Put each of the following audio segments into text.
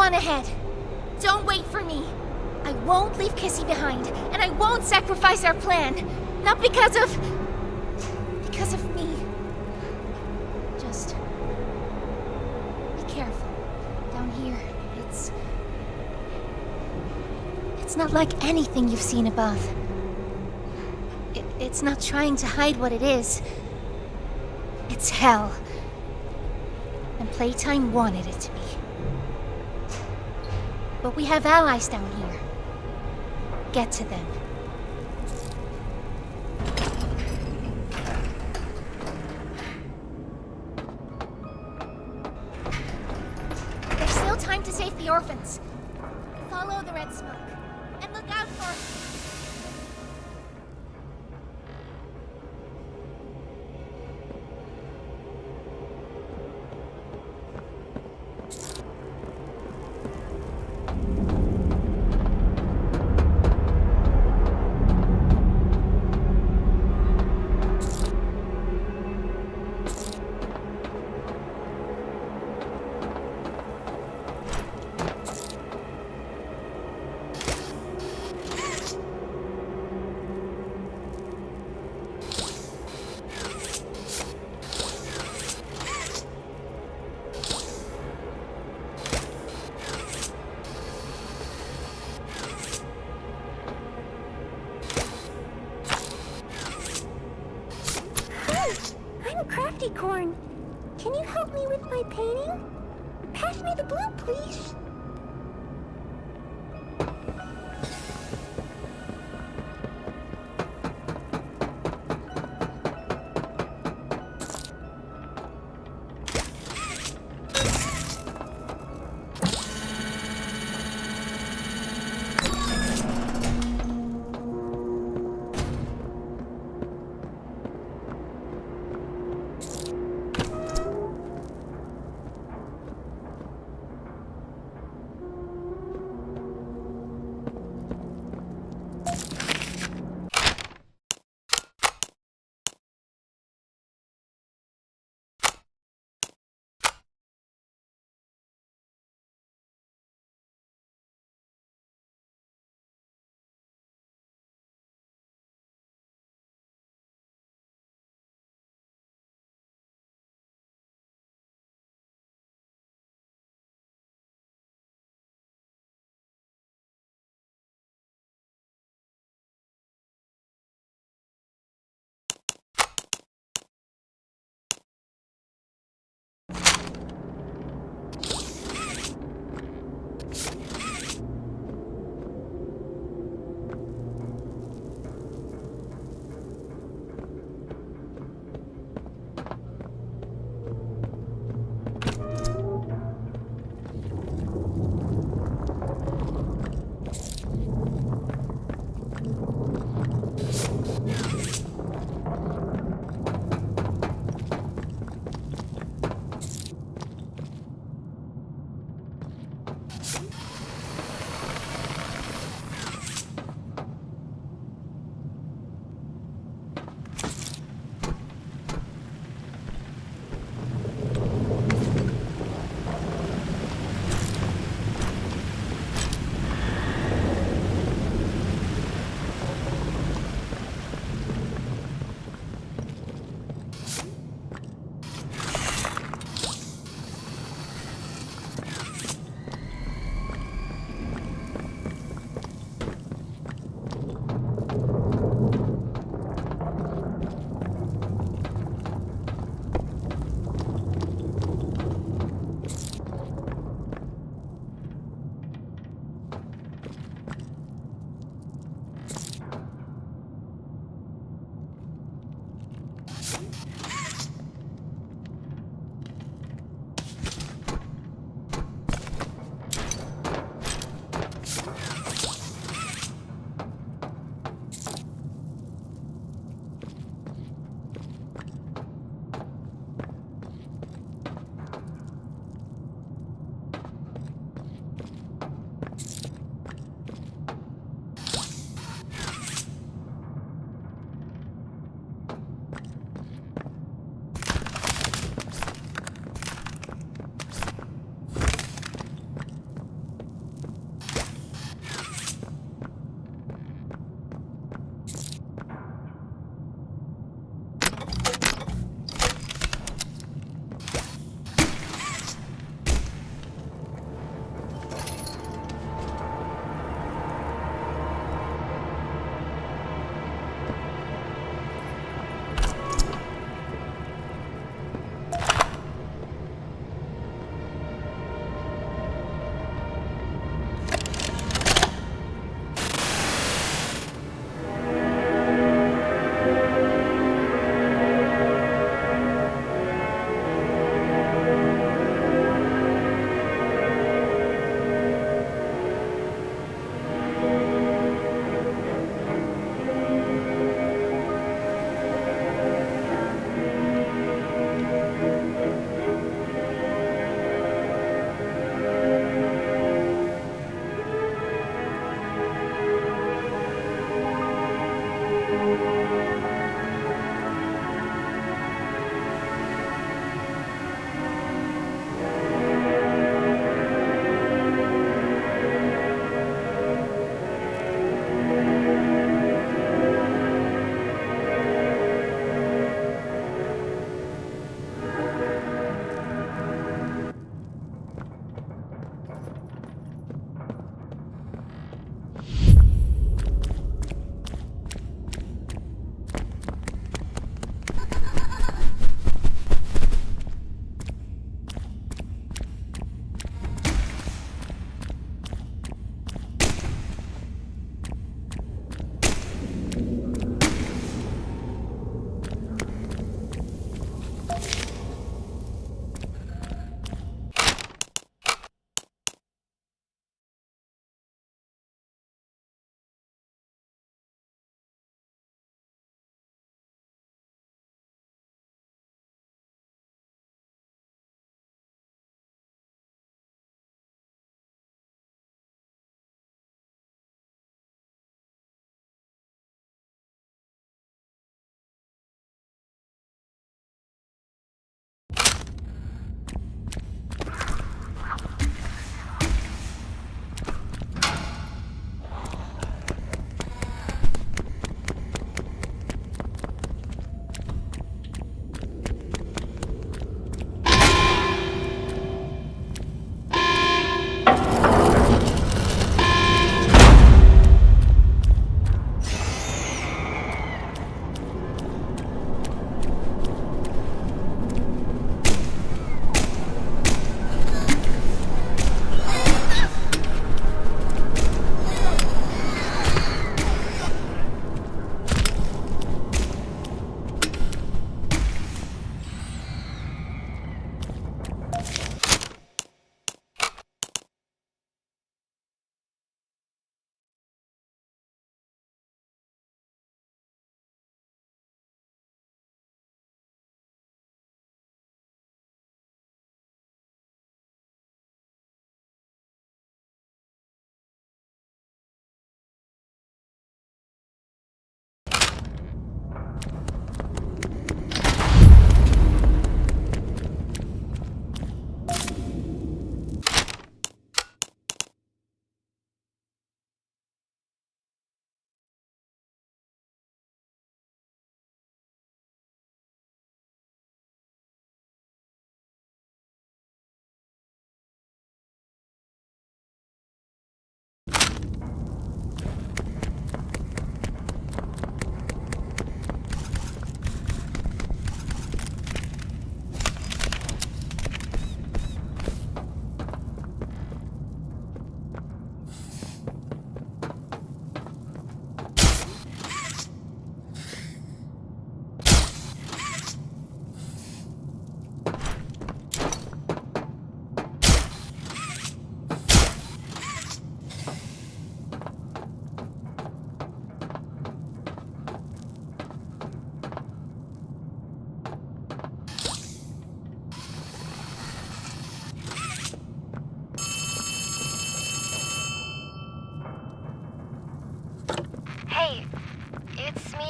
on ahead. Don't wait for me. I won't leave Kissy behind, and I won't sacrifice our plan. Not because of me. Just be careful. Down here, it's not like anything you've seen above. It's not trying to hide what it is. It's hell. And Playtime wanted it to be. But we have allies down here. Get to them. There's still time to save the orphans. Follow the red smoke. And look out for... Crafty Corn, can you help me with my painting? Pass me the blue, please.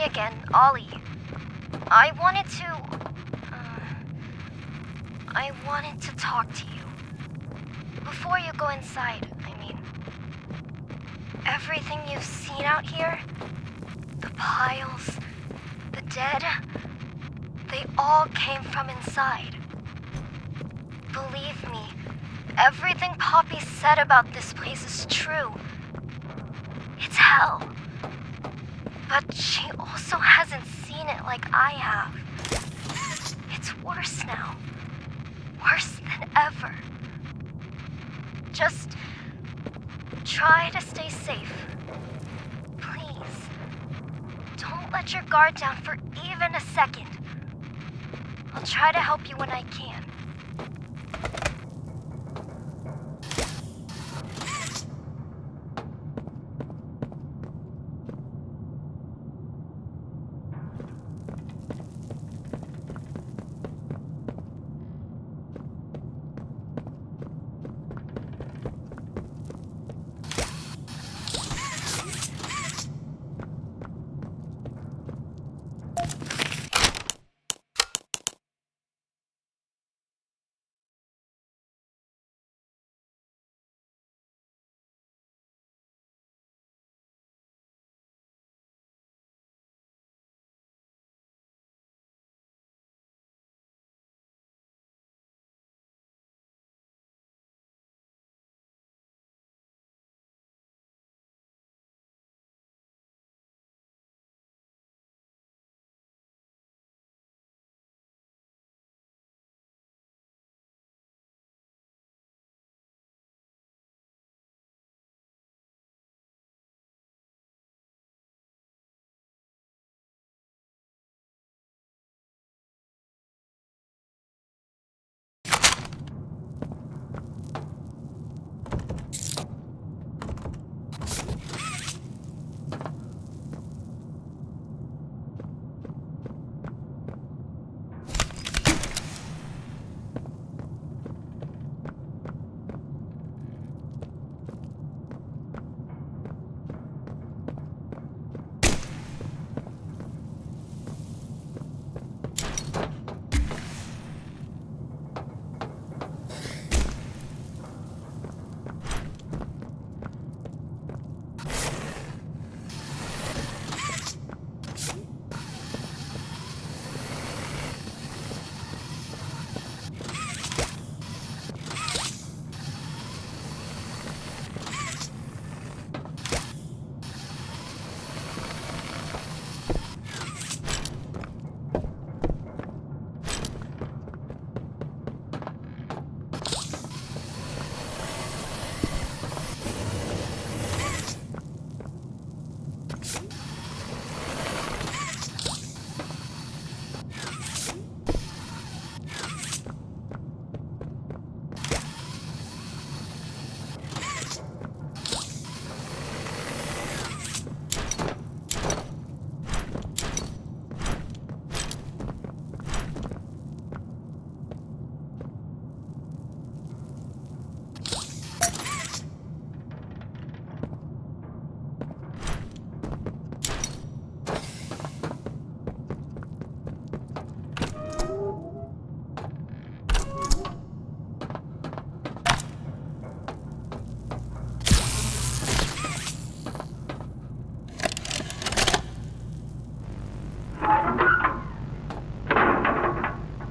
again, Ollie. I wanted to talk to you. Before you go inside, I mean. Everything you've seen out here, the piles, the dead, they all came from inside. Believe me, everything Poppy said about this place is true. It's hell. But she also hasn't seen it like I have. It's worse now. Worse than ever. Just try to stay safe. Please. Don't let your guard down for even a second. I'll try to help you when I can.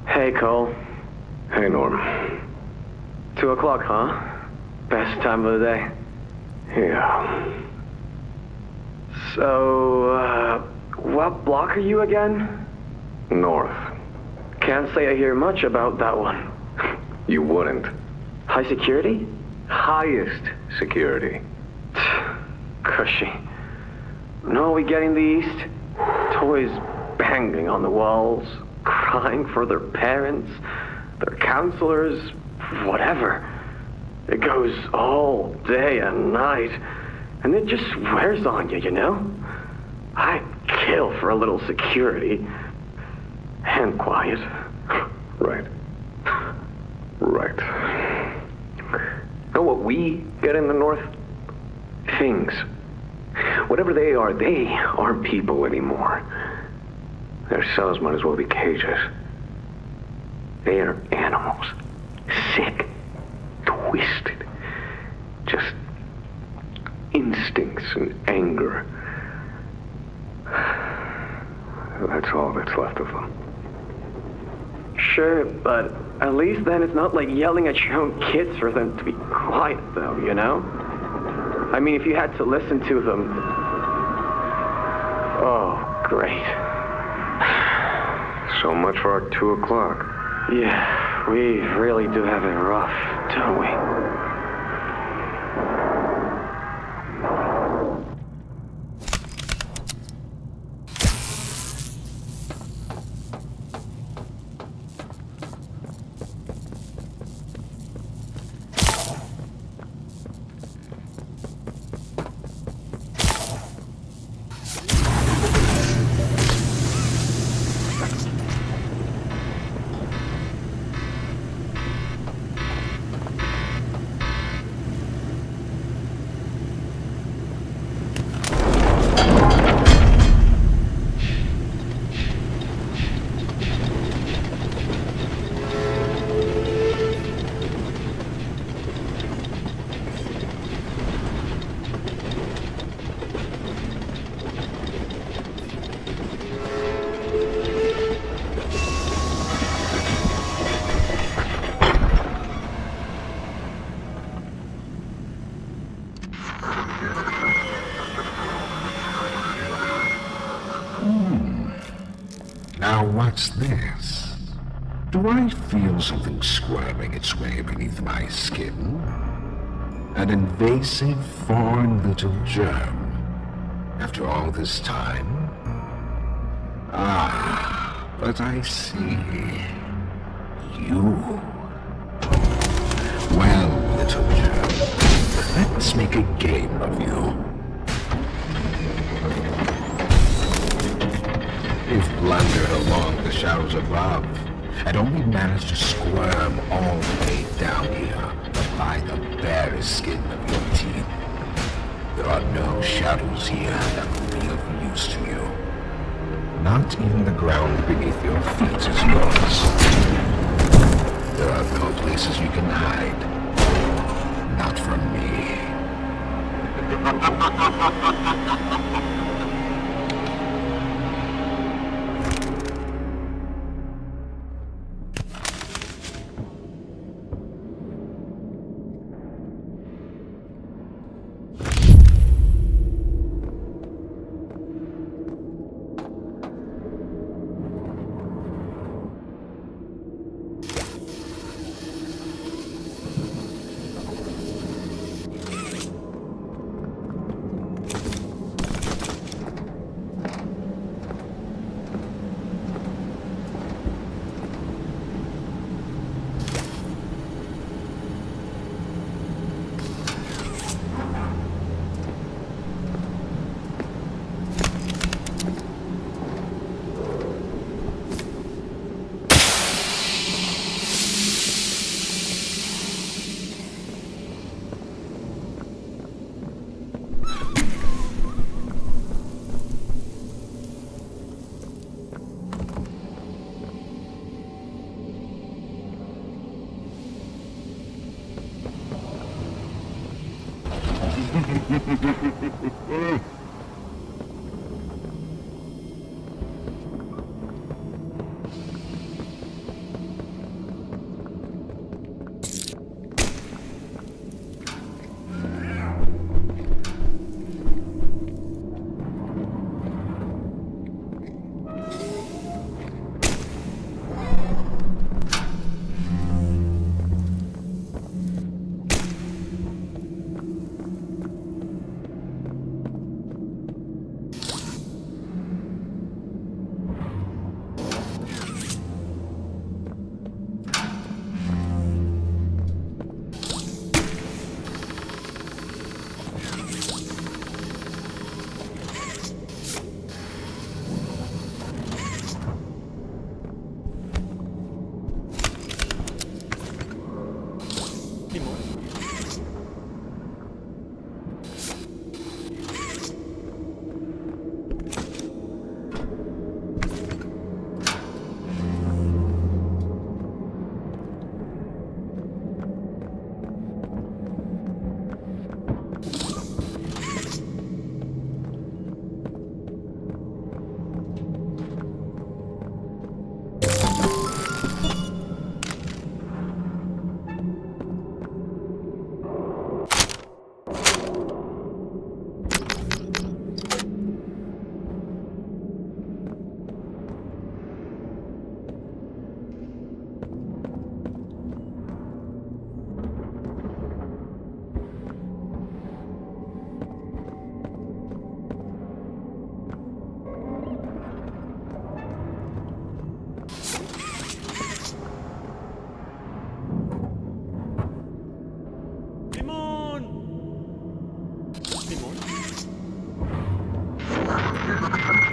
Hey, Cole. Hey, Norm. 2 o'clock, huh? Best time of the day. Yeah. So, what block are you again? North. Can't say I hear much about that one. You wouldn't. High security? Highest security. Cushy. No, we get in the east. Toys banging on the walls, crying for their parents, their counselors, whatever. It goes all day and night, and it just wears on you, you know? I'd kill for a little security. And quiet. Right. Right. Know what we get in the North? Things. Whatever they aren't people anymore. Their cells might as well be cages. They are animals. Sick. Twisted. Just instincts and anger. That's all that's left of them. Sure, but at least then it's not like yelling at your own kids for them to be quiet, though, you know? I mean, if you had to listen to them... Oh, great. So much for our 2 o'clock. Yeah, we really do have it rough, don't we? Now what's this? Do I feel something squirming its way beneath my skin? An invasive foreign little germ. After all this time? Ah, but I see. You. Well, little germ, let's make a game of you. You've blundered along the shadows above, and only managed to squirm all the way down here by the barest skin of your teeth. There are no shadows here that will be of use to you. Not even the ground beneath your feet is yours. There are no places you can hide. Not from me.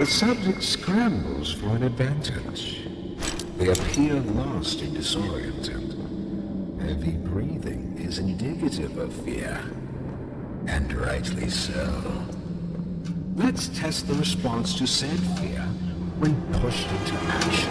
The subject scrambles for an advantage. They appear lost and disoriented. Heavy breathing is indicative of fear, and rightly so. Let's test the response to said fear when pushed into action.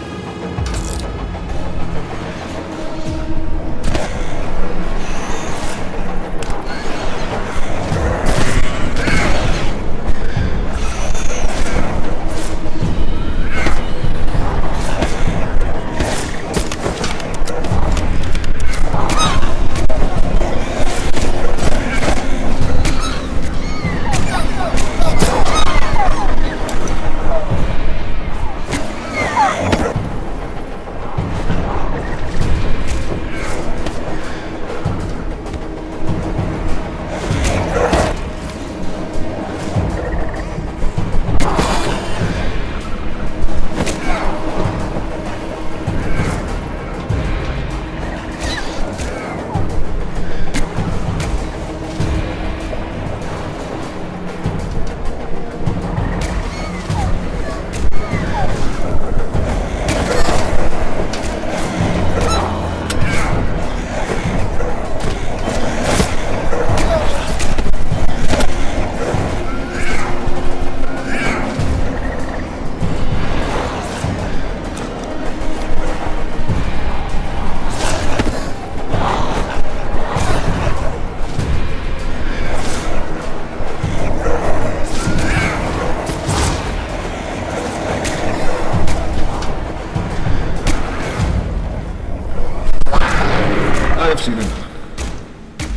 I've seen enough.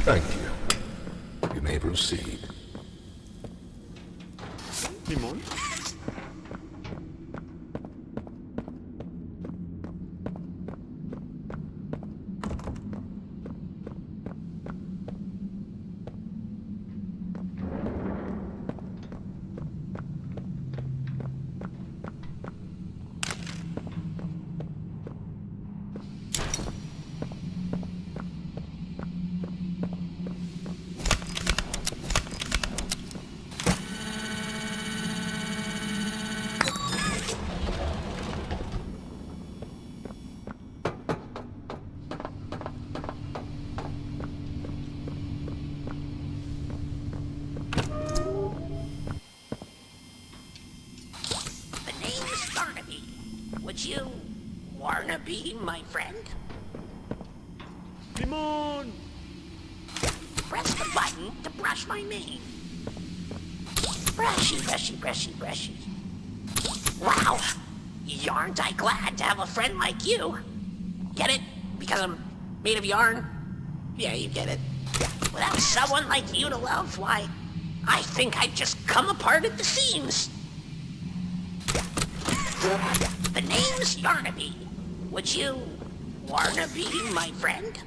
Thank you. You may proceed. Simón. Would you wanna be my friend? Simón. Press the button to brush my mane. Brushy, brushy, brushy, brushy. Wow, aren't I glad to have a friend like you? Get it? Because I'm made of yarn? Yeah, you get it. Without someone like you to love, why, I think I'd just come apart at the seams. The name's Yarnaby. Would you wanna be my friend?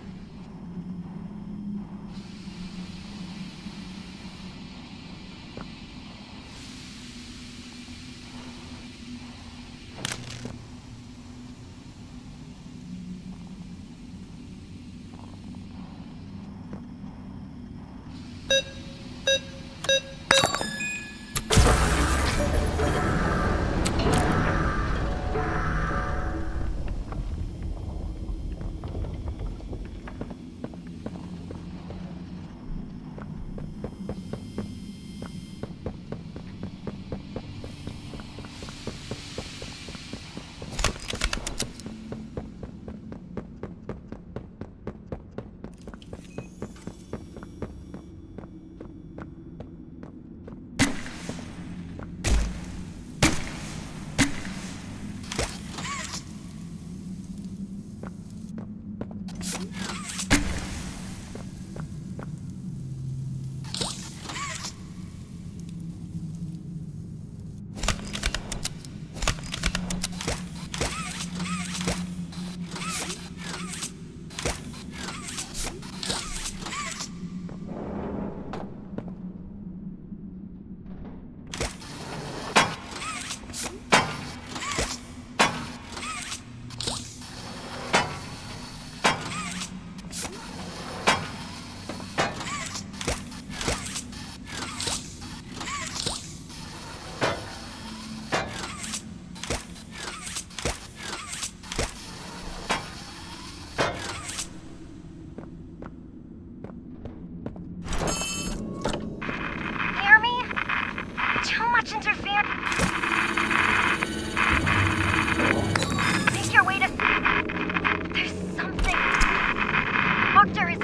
doctor is...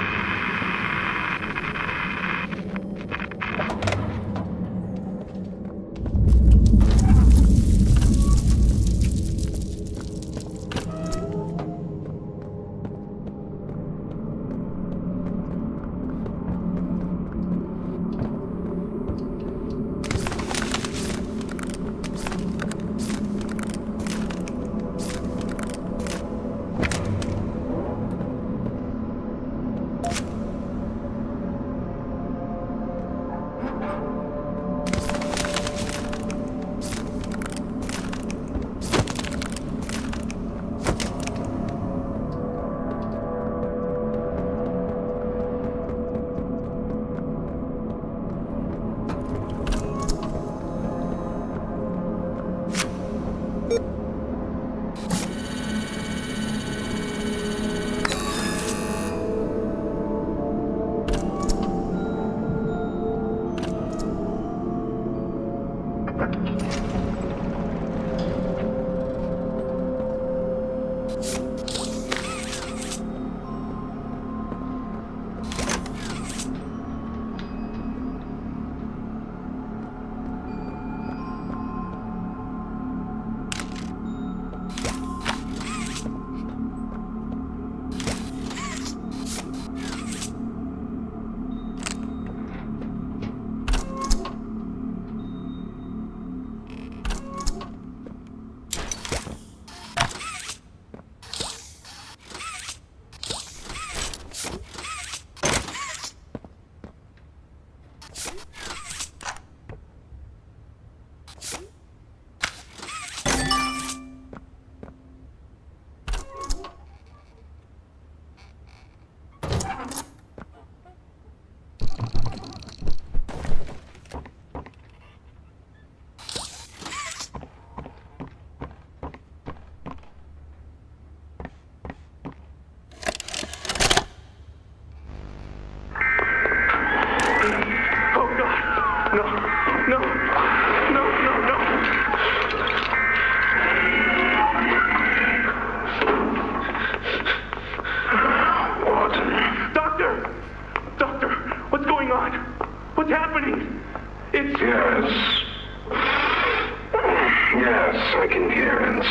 Yes, I can hear it.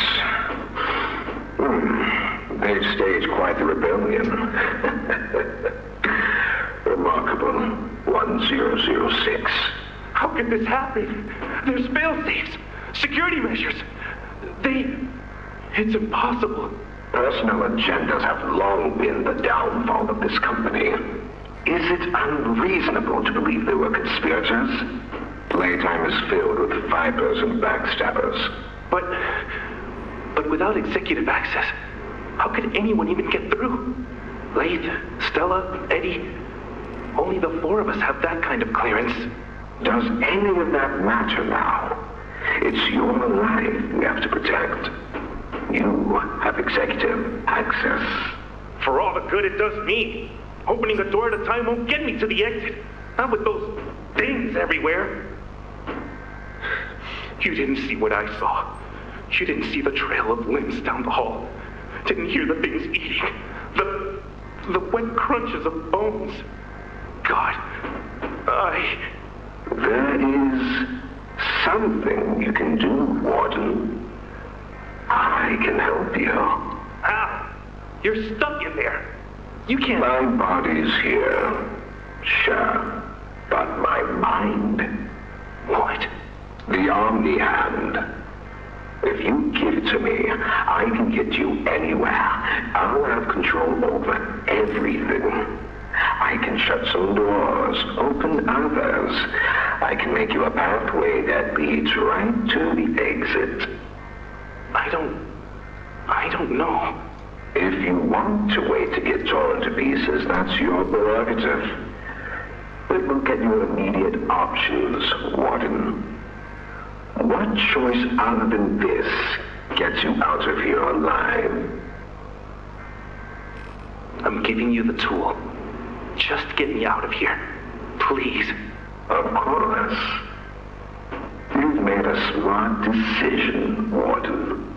They've staged quite the rebellion. Remarkable. 1006. How could this happen? There's fail-safes, security measures. It's impossible. Personal agendas have long been the downfall of this company. Is it unreasonable to believe they were conspirators? Playtime is filled with vipers and backstabbers. But without executive access, how could anyone even get through? Laith, Stella, Eddie, only the four of us have that kind of clearance. Does any of that matter now? It's your life we have to protect. You have executive access. For all the good it does me, opening a door at a time won't get me to the exit. Not with those things everywhere. You didn't see what I saw. You didn't see the trail of limbs down the hall. Didn't hear the things eating. The wet crunches of bones. God, There is something you can do, Warden. I can help you. How? You're stuck in there. You can't... My body's here. Sure. But my mind... What? The Omni Hand. If you give it to me, I can get you anywhere. I'll have control over everything. I can shut some doors, open others. I can make you a pathway that leads right to the exit. I don't know. If you want to wait to get torn to pieces, that's your prerogative. But we'll get you immediate options, Warden. What choice other than this gets you out of here alive? I'm giving you the tool. Just get me out of here. Please. Of course. You've made a smart decision, Warden.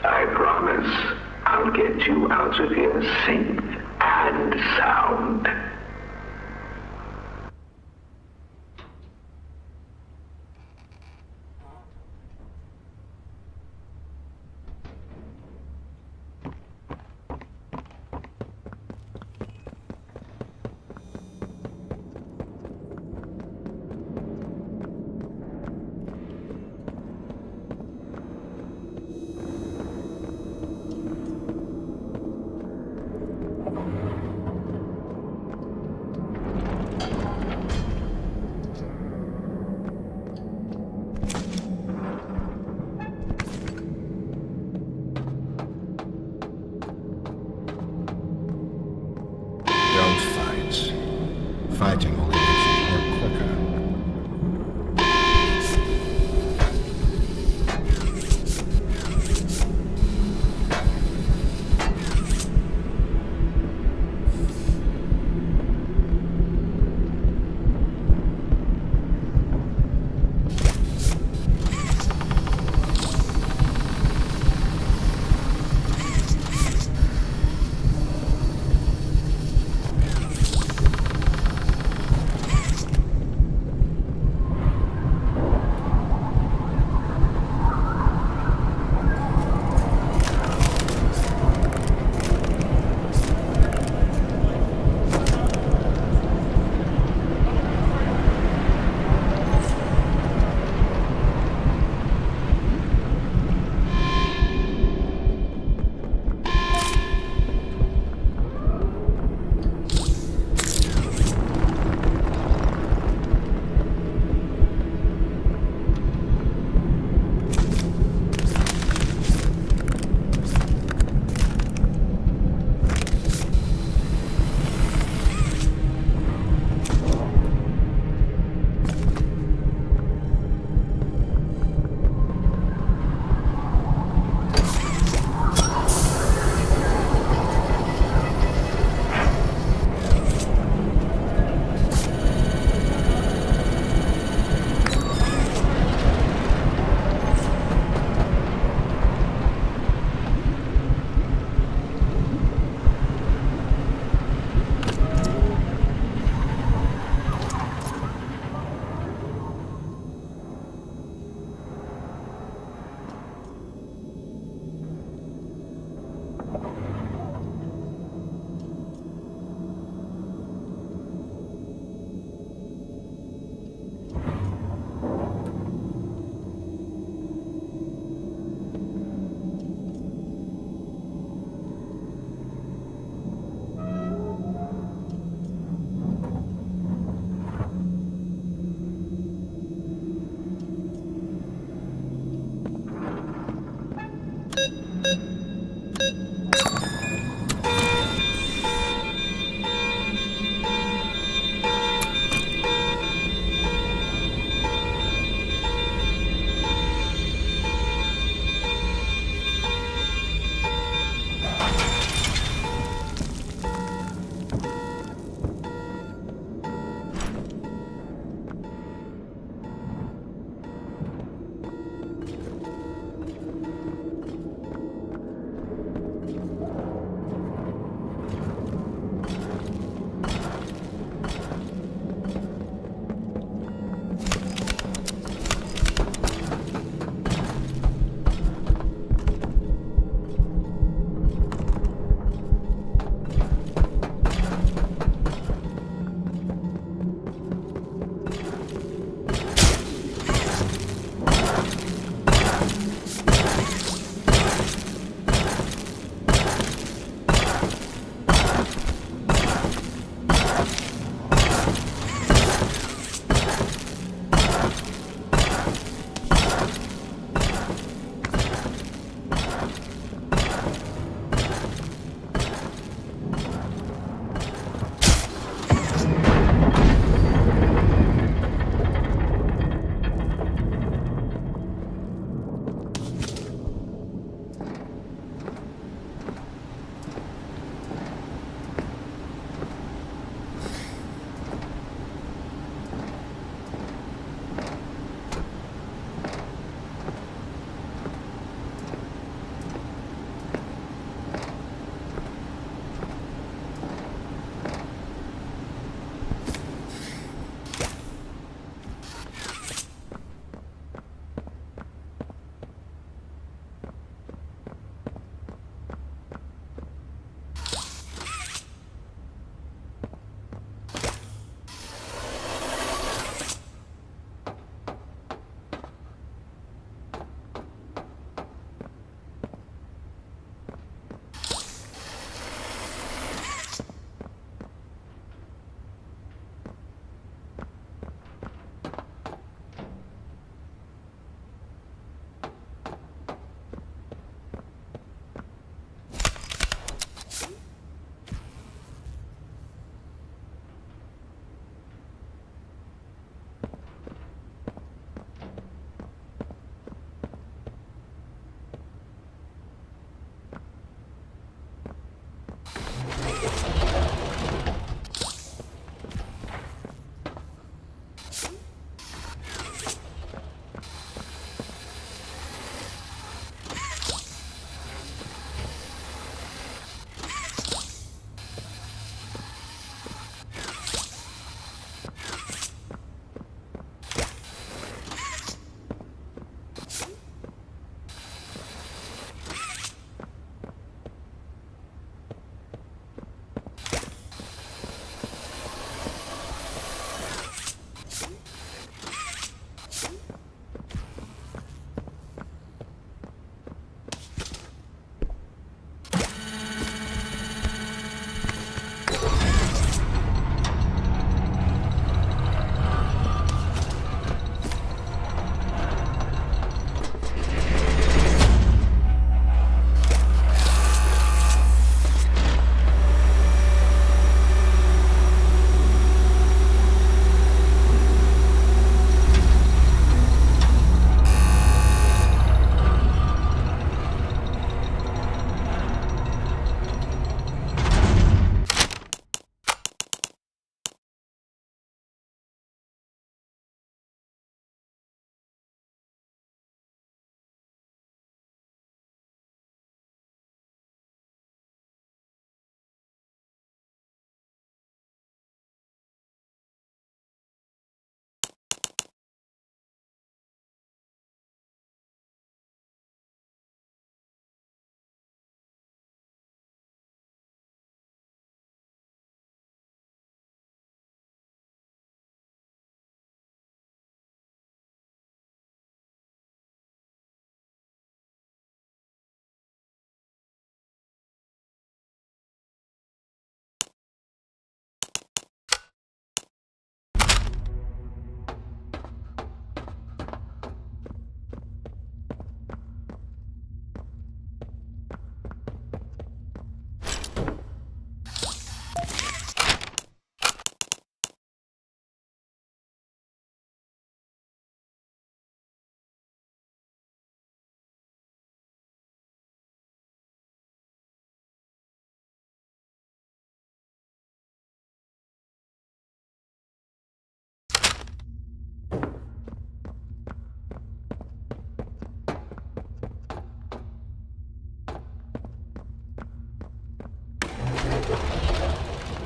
I promise I'll I'll get you out of here safe and sound. Don't fight. Fighting only makes you hurt quicker.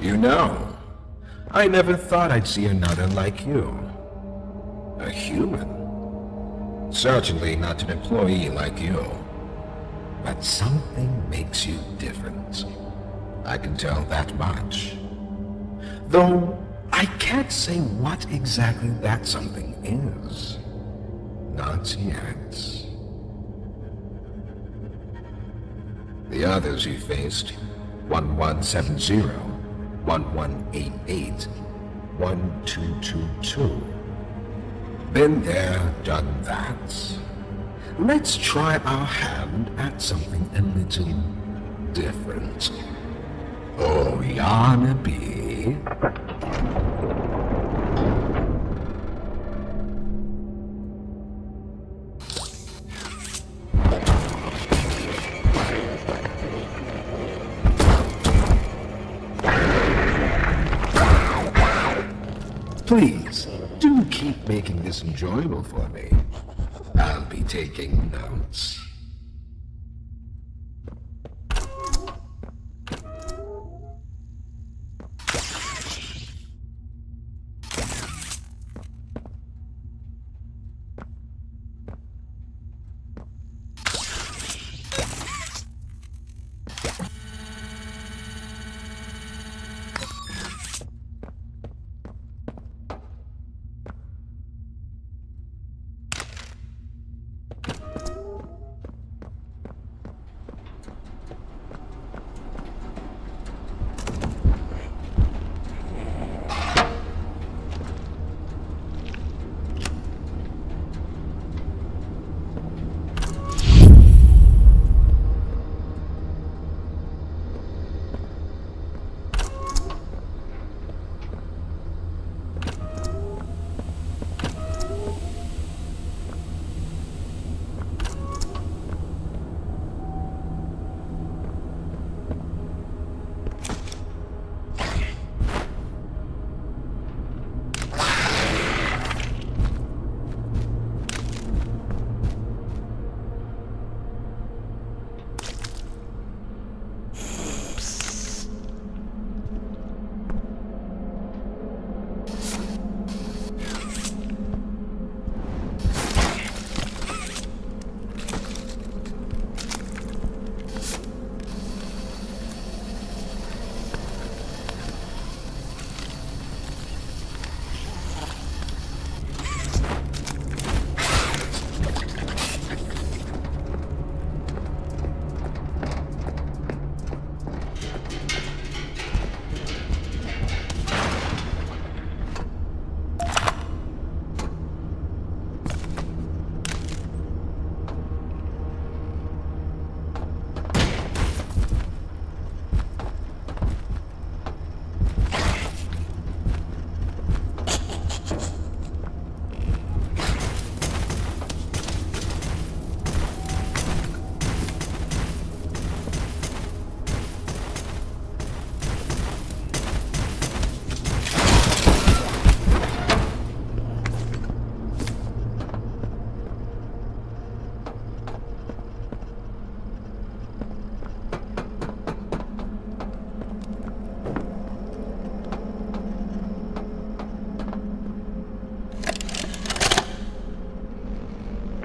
You know, I never thought I'd see another like you. A human. Certainly not an employee like you. But something makes you different. I can tell that much. Though, I can't say what exactly that something is. Not yet. The others you faced, 1170, 1188, 1222. Been there, done that. Let's try our hand at something a little different. Oh, Yarnaby. Please, do keep making this enjoyable for me. I'll be taking notes.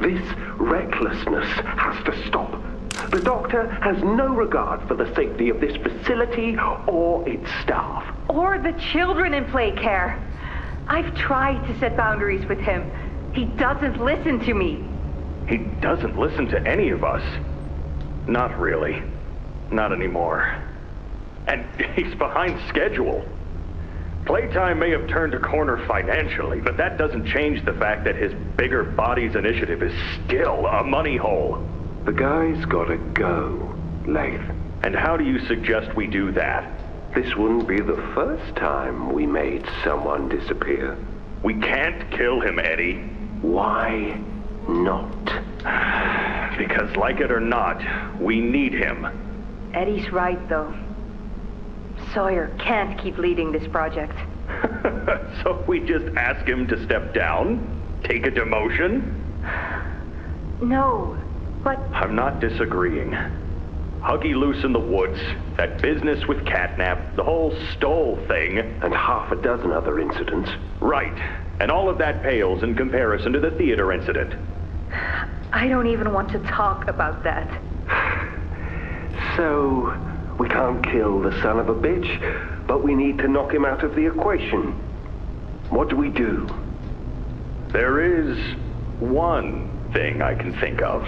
This recklessness has to stop. The doctor has no regard for the safety of this facility or its staff. Or the children in play care. I've tried to set boundaries with him. He doesn't listen to me. He doesn't listen to any of us. Not really. Not anymore. And he's behind schedule. Playtime may have turned a corner financially, but that doesn't change the fact that his bigger bodies initiative is still a money hole. The guy's gotta go, Lath. And how do you suggest we do that? This wouldn't be the first time we made someone disappear. We can't kill him, Eddie. Why not? Because like it or not, we need him. Eddie's right, though. Sawyer can't keep leading this project. So we just ask him to step down? Take a demotion? No, but... I'm not disagreeing. Huggy Loose in the Woods, that business with Catnap, the whole Stoll thing. And half a dozen other incidents. Right. And all of that pales in comparison to the theater incident. I don't even want to talk about that. So, we can't kill the son of a bitch, but we need to knock him out of the equation. What do we do? There is one thing I can think of.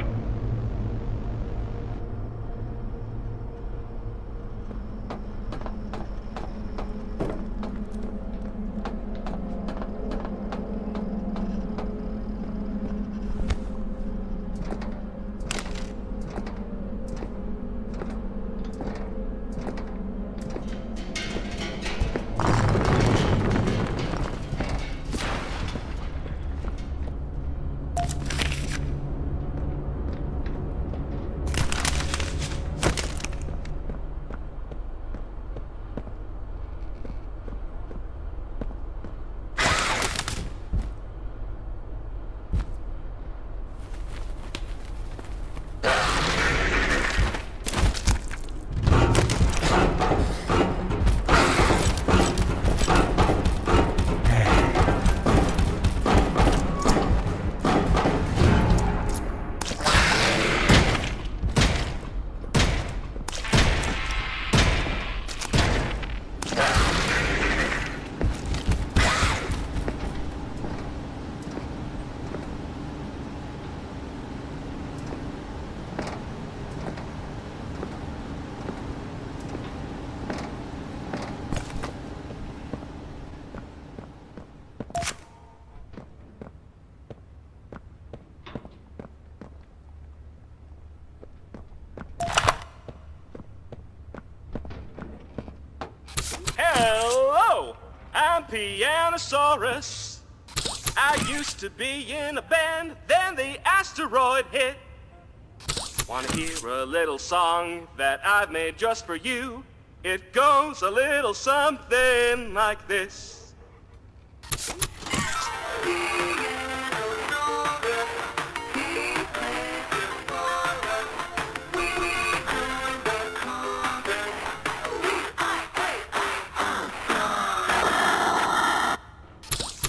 Hello, I'm Pianosaurus. I used to be in a band, then the asteroid hit. Wanna hear a little song that I've made just for you? It goes a little something like this.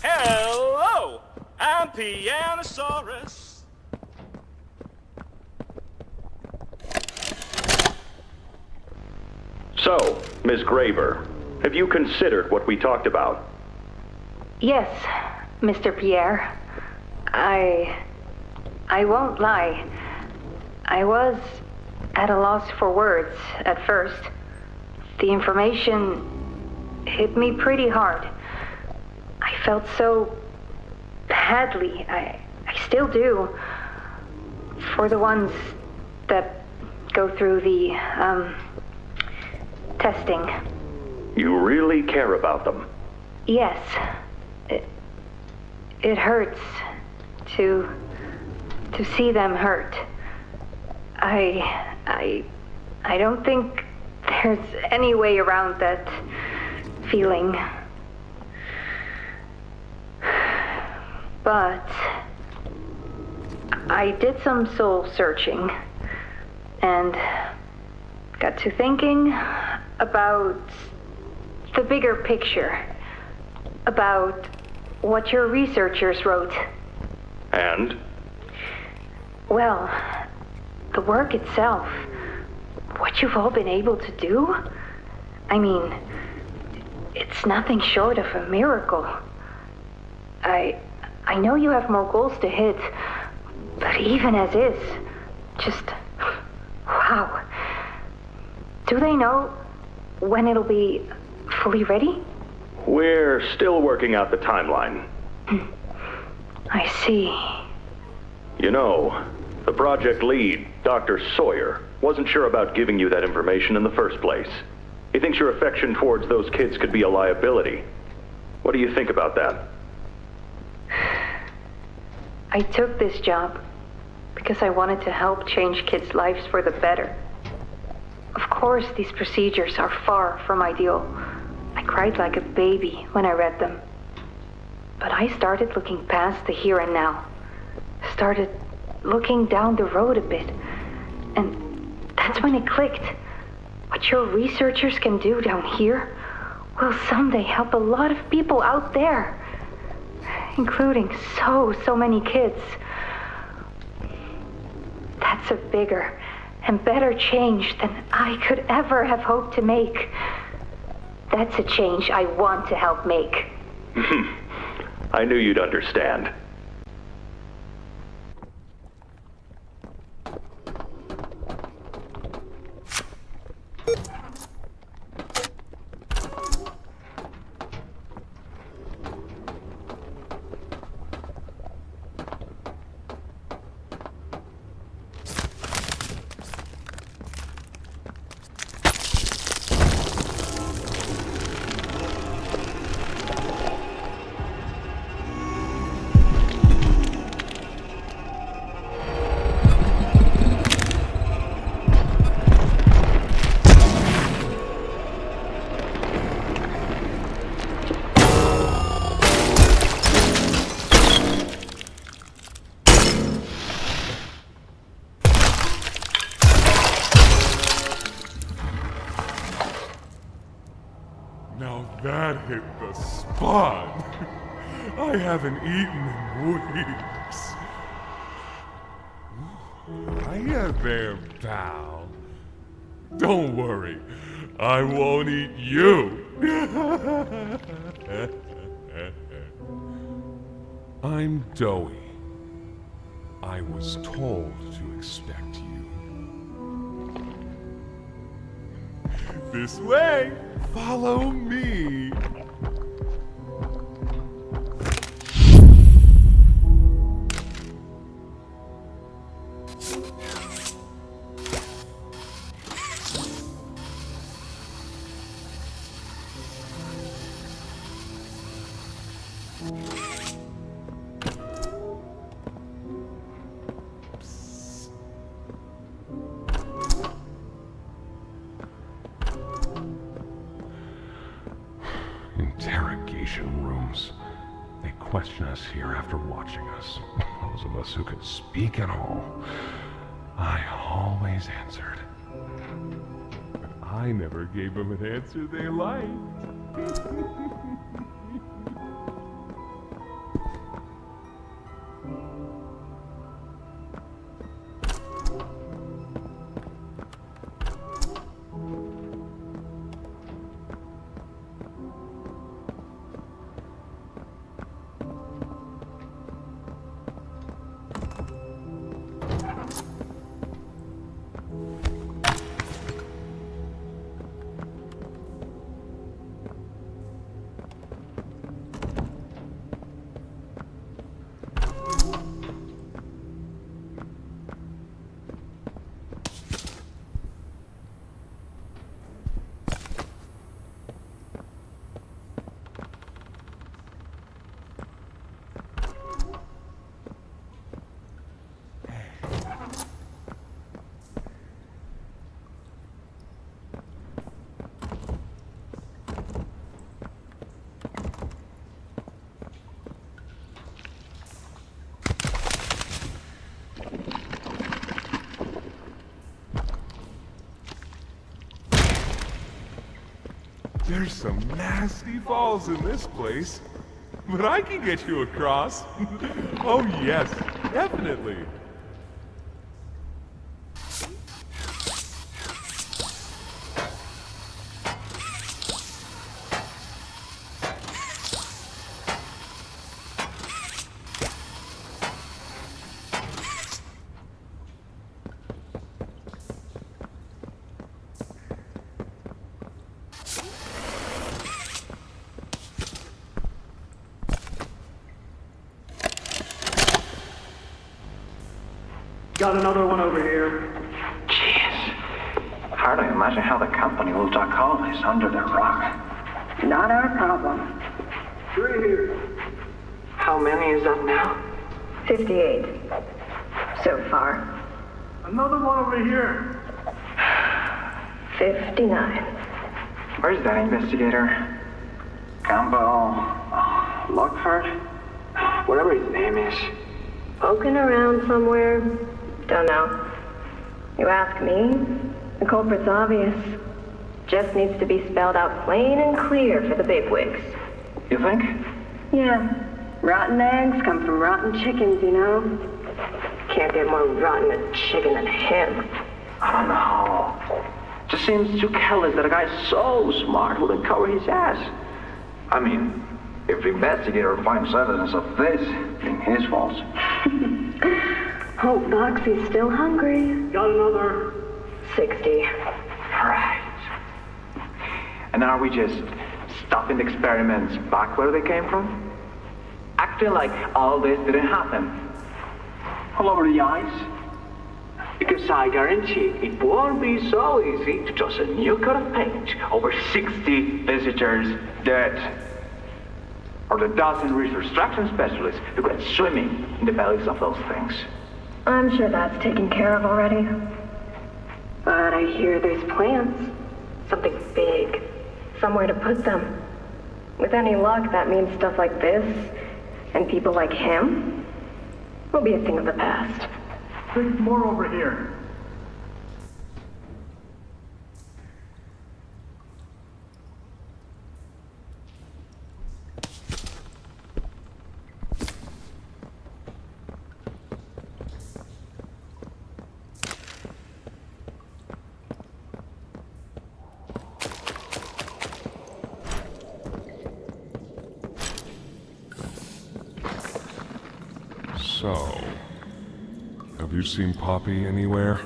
Hello, I'm Pianosaurus. So, Miss Graver, have you considered what we talked about? Yes, Mr. Pierre. I won't lie. I was at a loss for words at first. The information hit me pretty hard. I felt so badly. I still do. For the ones that go through the, testing. You really care about them? Yes. It hurts to see them hurt. I don't think there's any way around that feeling. But I did some soul searching and got to thinking about the bigger picture, about what your researchers wrote. And? Well, the work itself, what you've all been able to do, I mean, it's nothing short of a miracle. I know you have more goals to hit, but even as is, just, wow. Do they know when it'll be fully ready? We're still working out the timeline. I see. You know, the project lead, Dr. Sawyer, wasn't sure about giving you that information in the first place. He thinks your affection towards those kids could be a liability. What do you think about that? I took this job because I wanted to help change kids' lives for the better. Of course, these procedures are far from ideal. I cried like a baby when I read them. But I started looking past the here and now. Started looking down the road a bit. And That's when it clicked. What your researchers can do down here will someday help a lot of people out there, including so many kids. That's a bigger and better change than I could ever have hoped to make. That's a change I want to help make. I knew you'd understand. Now that hit the spot. I haven't eaten in weeks. Hiya there, pal. Don't worry, I won't eat you. I'm Doughy. I was told to expect you. This way! Follow me! Interrogation rooms. They question us here after watching us. Those of us who could speak at all. I always answered. But I never gave them an answer they liked. There's some nasty falls in this place, but I can get you across. Oh yes, definitely. Got another one over here. Jeez. Hard to imagine how the company will duck all this under the rock. Not our problem. 3 here. How many is that now? 58. So far. Another one over here. 59. Where's that investigator? Campbell... Lockhart? Whatever his name is. Poking around somewhere. Don't know. You ask me? The culprit's obvious. Just needs to be spelled out plain and clear for the bigwigs. You think? Yeah. Rotten eggs come from rotten chickens, you know? Can't get more rotten a chicken than him. I don't know. Just seems too careless that a guy so smart wouldn't cover his ass. I mean, if the investigator finds evidence of this, it's his fault. Hope Boxy's still hungry. Got another 60. Right. And are we just stopping the experiments back where they came from? Acting like all this didn't happen. all over the ice. Because I guarantee it won't be so easy to toss a new coat of paint over 60 visitors dead. Or the dozen reconstruction specialists who went swimming in the bellies of those things. I'm sure that's taken care of already. But I hear there's plans. Something big. Somewhere to put them. With any luck, that means stuff like this, and people like him, will be a thing of the past. There's more over here. So, have you seen Poppy anywhere?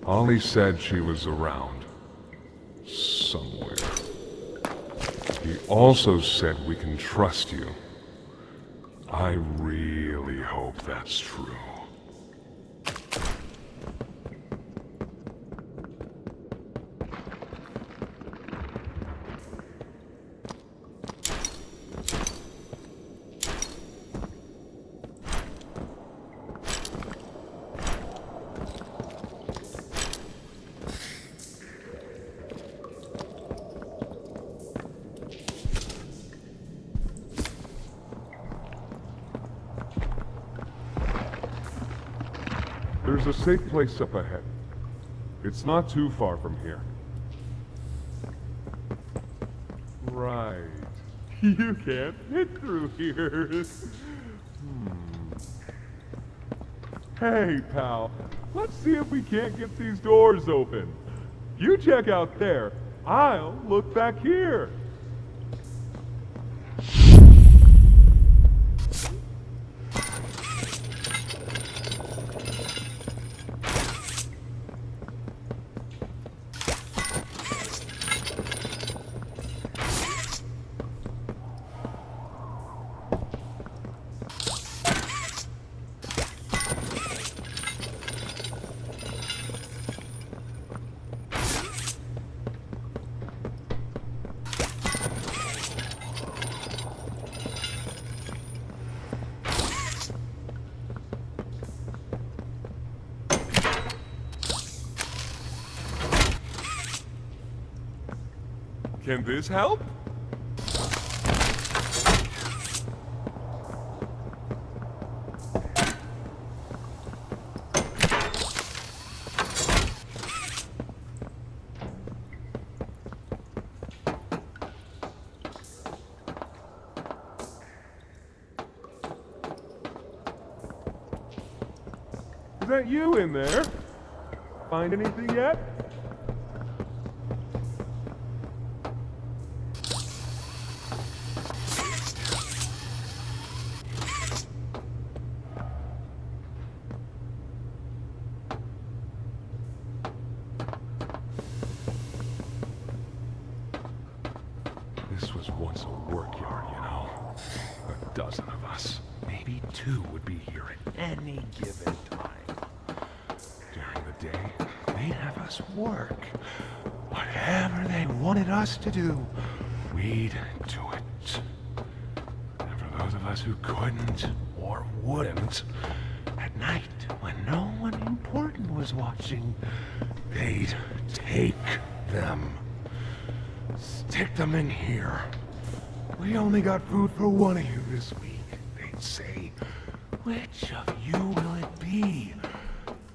Ollie said she was around. Somewhere. He also said we can trust you. I really hope that's true. There's a safe place up ahead. It's not too far from here. Right. You can't fit through here. Hey, pal. Let's see if we can't get these doors open. You check out there. I'll look back here. Can this help? Is that you in there? Find anything yet? This was once a work yard, you know. A dozen of us. Maybe 2 would be here at any given time. During the day, they'd have us work. Whatever they wanted us to do, we'd do it. And for those of us who couldn't or wouldn't, at night, when no one important was watching, they'd take them. Stick them in here. We only got food for one of you this week. They'd say, which of you will it be?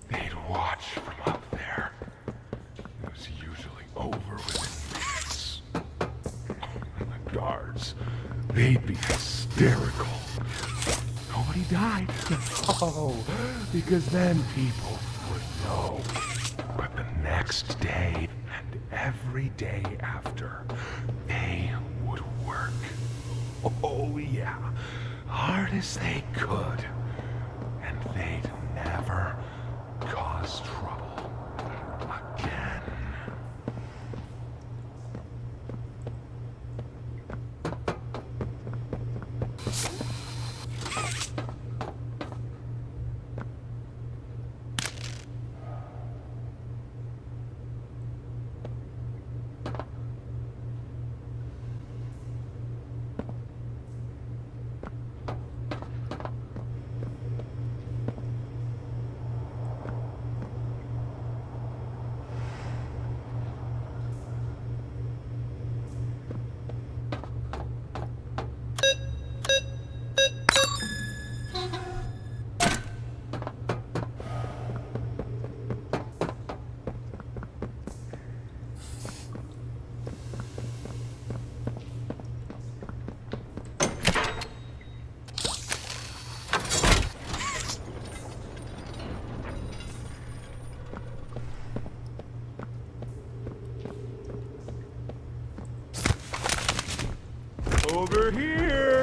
They'd watch from up there. It was usually over within minutes. And the guards, they'd be hysterical. Nobody died. Oh, because then people would know. But the next day and every day after, they would work. Oh yeah, hard as they could. And they'd never cause trouble again. Over here!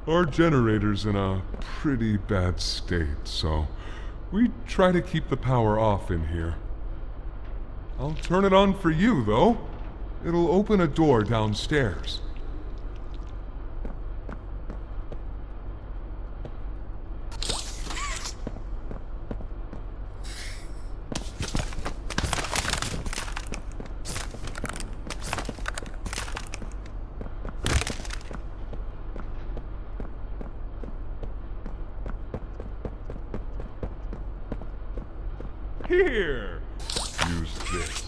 Our generator's in a pretty bad state, so we try to keep the power off in here. I'll turn it on for you, though. It'll open a door downstairs. Here! Use this.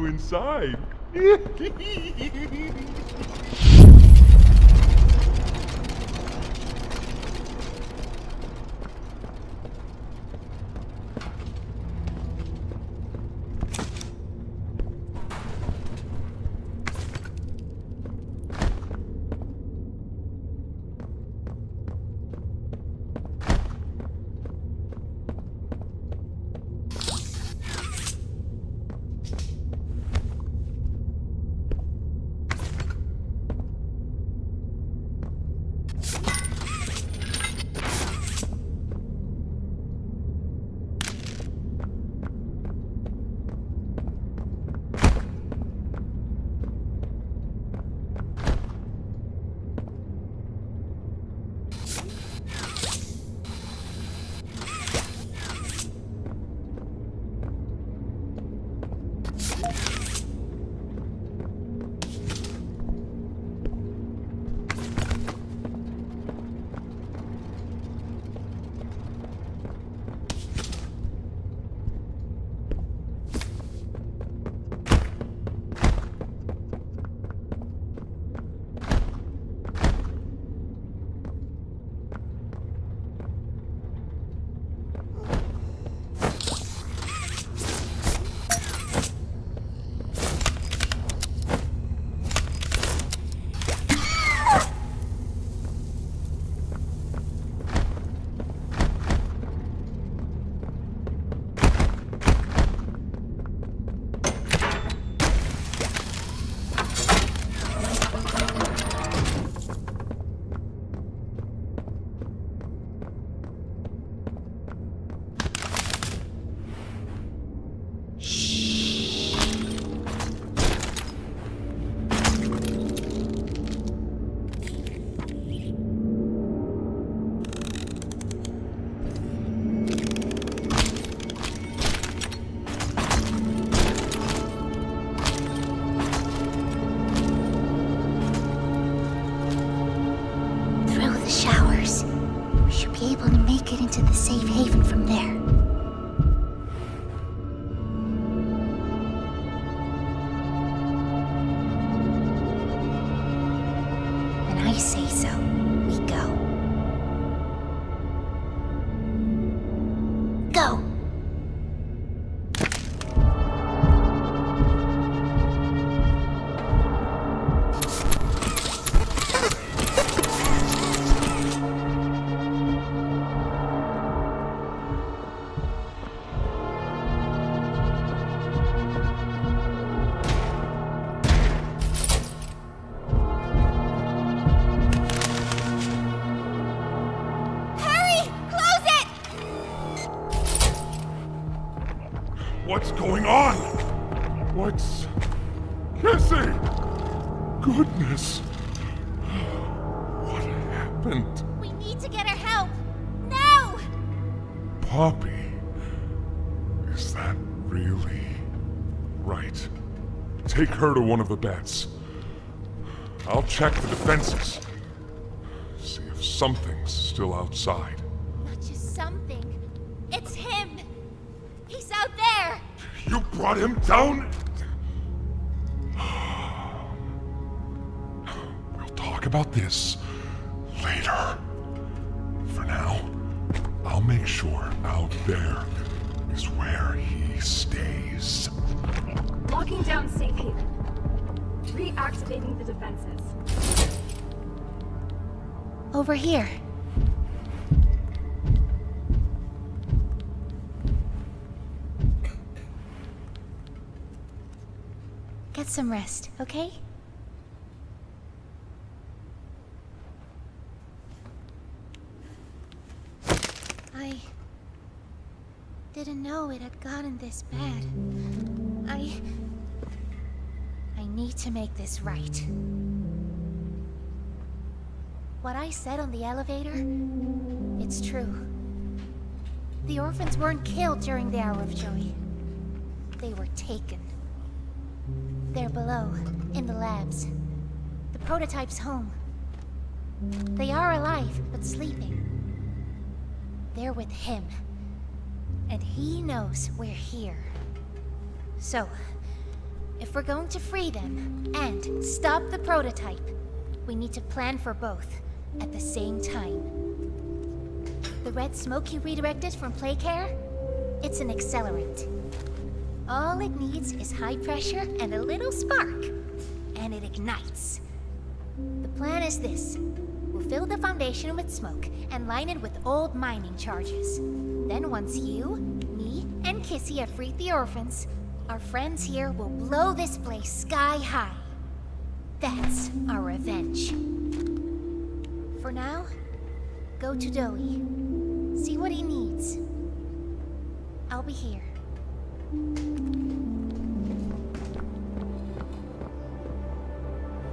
inside. To the safe haven from there. When I say so, we go. Go! What's going on? What's... Cassie! Goodness! What happened? We need to get her help! Now! Poppy? Is that really... Right. Take her to one of the beds. I'll check the defenses. See if something's still outside. Not just something. It's him! He's out there! You brought him down? We'll talk about this later. For now, I'll make sure out there is where he stays. Locking down safe haven. Reactivating the defenses. Over here. Get some rest, okay? I didn't know it had gotten this bad. I need to make this right. What I said on the elevator, it's true. The orphans weren't killed during the Hour of Joy. They were taken. They're below, in the labs. The prototype's home. They are alive, but sleeping. They're with him. And he knows we're here. So, If we're going to free them and stop the prototype, we need to plan for both at the same time. The red smoke you redirected from Playcare? It's an accelerant. All it needs is high pressure and a little spark, and it ignites. The plan is this. We'll fill the foundation with smoke and line it with old mining charges. Then once you, me, and Kissy have freed the orphans, our friends here will blow this place sky high. That's our revenge. For now, go to Doey. See what he needs. I'll be here.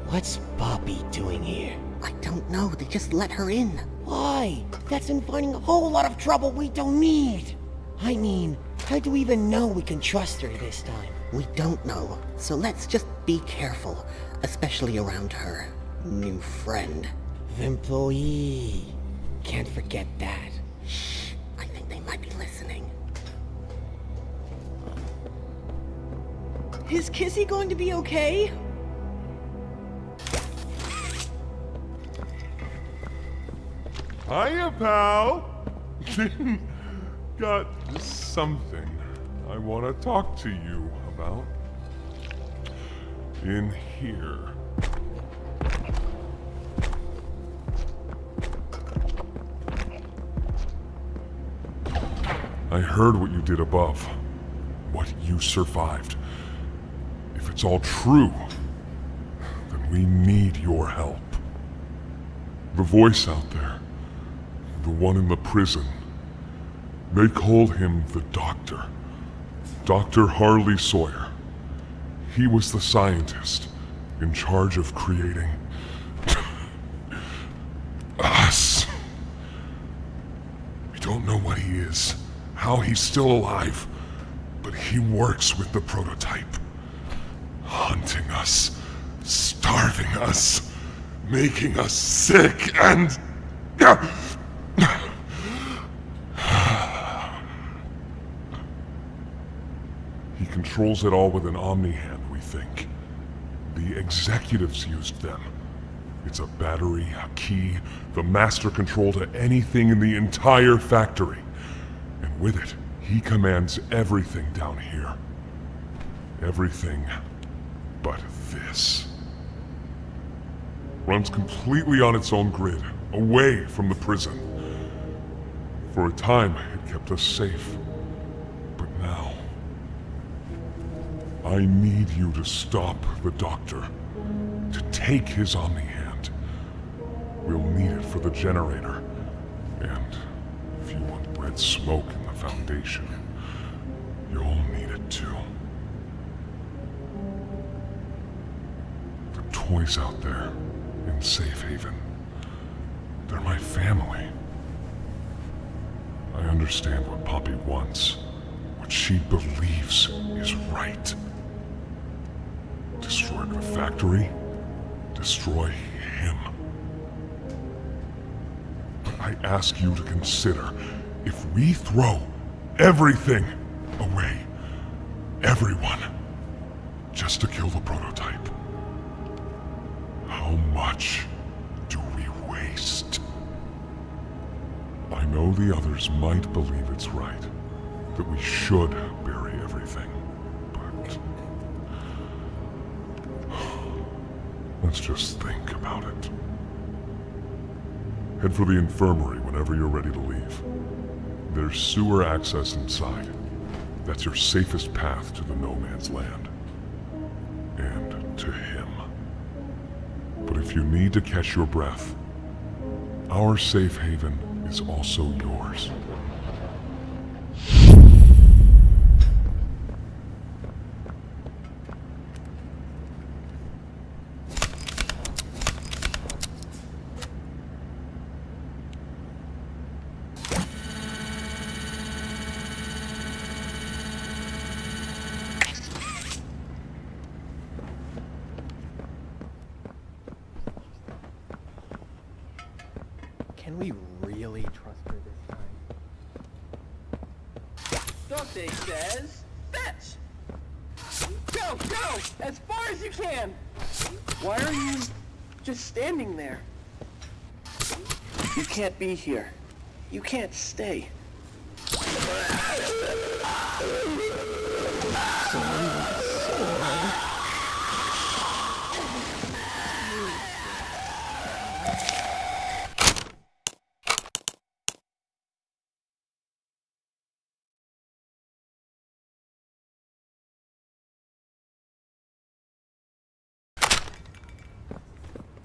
What's Poppy doing here? I don't know, they just let her in. Why? That's inviting a whole lot of trouble we don't need. I mean, how do we even know we can trust her this time? We don't know, so let's just be careful, especially around her new friend. Employee. Can't forget that. Shh, I think they might be listening. Is Kissy going to be okay? Hiya, pal! Got something I want to talk to you about. In here. I heard what you did above. What you survived. If it's all true, then we need your help. The voice out there, the one in the prison, they called him the Doctor. Dr. Harley Sawyer. He was the scientist in charge of creating us. We don't know what he is, how he's still alive, but he works with the prototype. Hunting us, starving us, making us sick, and... He controls it all with an Omni-Hand, we think. The executives used them. It's a battery, a key, the master control to anything in the entire factory. And with it, he commands everything down here. Everything but this. Runs completely on its own grid, away from the prison. For a time, it kept us safe. But now... I need you to stop the Doctor. To take his Omni-Hand. We'll need it for the generator. And if you want red smoke in the Foundation, you'll need it too. The toys out there in Safe Haven, they're my family. I understand what Poppy wants, what she believes is right. Destroy the factory, destroy him. But I ask you to consider, if we throw everything away, everyone, just to kill the prototype, how much do we waste? I know the others might believe it's right, that we should bury everything, but... let's just think about it. Head for the infirmary whenever you're ready to leave. There's sewer access inside. That's your safest path to the No Man's Land. And to him. But if you need to catch your breath, our safe haven is also yours. Can we really trust her this time? Dante says, fetch! Go! Go! Go! As far as you can! Why are you just standing there? You can't be here. You can't stay.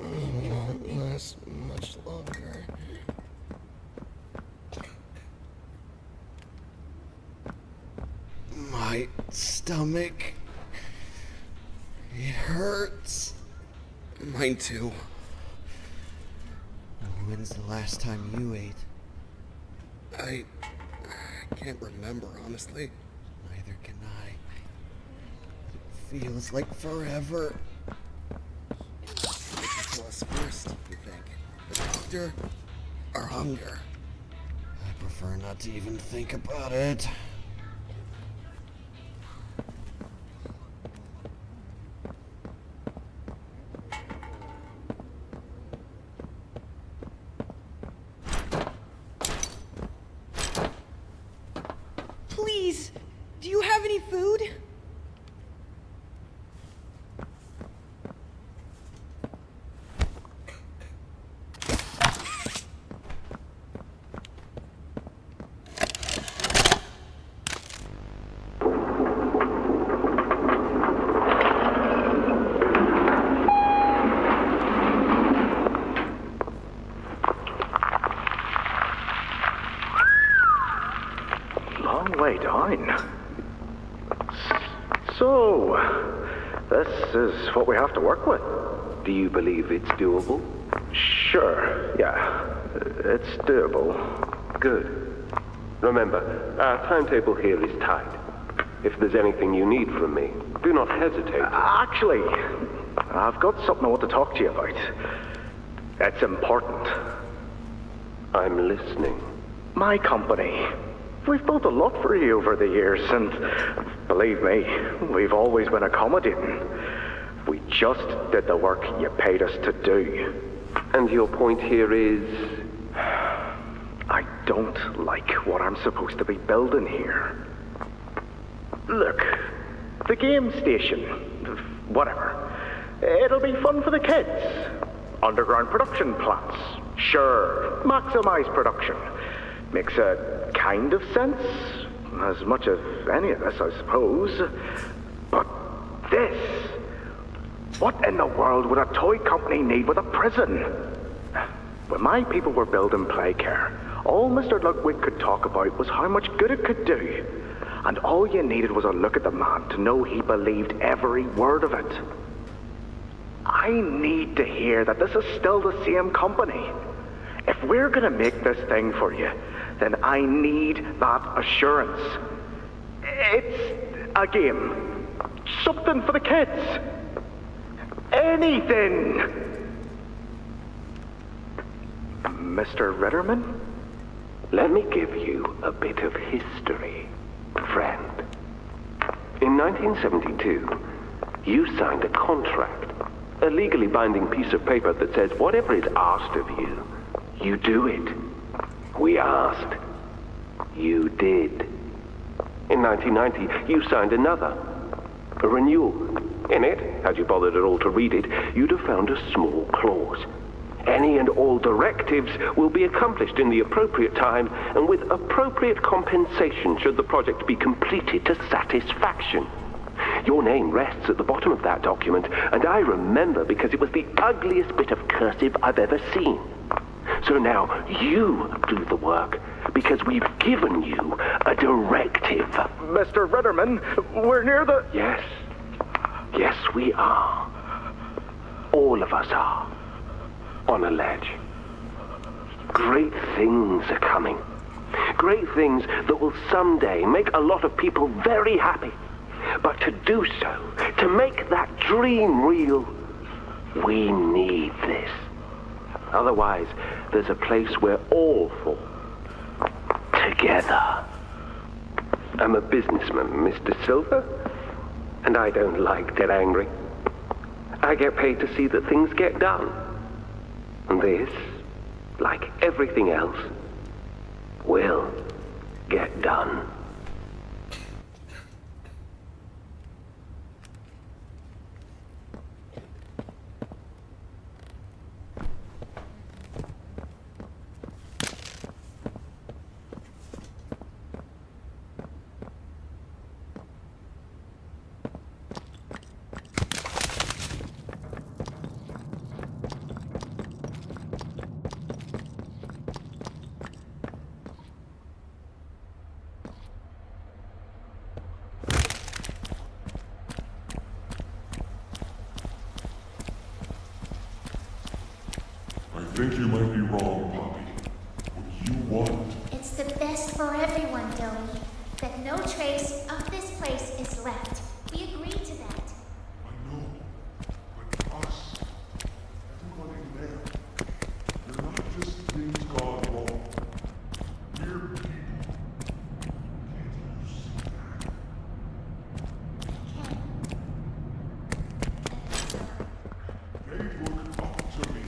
Won't last much longer. My stomach. It hurts. Mine too. When's the last time you ate? I can't remember, honestly. Neither can I. It feels like forever. Which was first, you think? The doctor or hunger? I prefer not to even think about it. Please, do you have any food? Long way down. So, this is what we have to work with. Do you believe it's doable? Sure, yeah. It's doable. Good. Remember, our timetable here is tight. If there's anything you need from me, do not hesitate. Actually, I've got something I want to talk to you about. It's important. I'm listening. My company. We've built a lot for you over the years, and believe me, we've always been accommodating. We just did the work you paid us to do. And your point here is? I don't like what I'm supposed to be building here. Look, the game station, whatever, it'll be fun for the kids. Underground production plants, sure, maximize production. Makes a kind of sense, as much as any of this, I suppose. But this, what in the world would a toy company need with a prison? When my people were building Playcare, all Mr. Ludwig could talk about was how much good it could do. And all you needed was a look at the man to know he believed every word of it. I need to hear that this is still the same company. If we're gonna make this thing for you, then I need that assurance. It's a game. Something for the kids. Anything. Mr. Ritterman? Let me give you a bit of history, friend. In 1972, you signed a contract, a legally binding piece of paper that says whatever is asked of you, you do it. We asked. You did. In 1990, you signed another, a renewal. In it, had you bothered at all to read it, you'd have found a small clause. Any and all directives will be accomplished in the appropriate time and with appropriate compensation should the project be completed to satisfaction. Your name rests at the bottom of that document, and I remember because it was the ugliest bit of cursive I've ever seen. So now you do the work, because we've given you a directive. Mr. Ritterman, we're near the... Yes. Yes, we are. All of us are. On a ledge. Great things are coming. Great things that will someday make a lot of people very happy. But to do so, to make that dream real, we need this. Otherwise, there's a place we're all for. Together. I'm a businessman, Mr. Silver. And I don't like dead angry. I get paid to see that things get done. And this, like everything else, will get done. I think you might be wrong, Poppy. What you want... It's the best for everyone, Doe. That no trace of this place is left. We agreed to that. I know, but us, everybody there, they're not just things gone wrong. We're people. Can't you see that? They look up to me.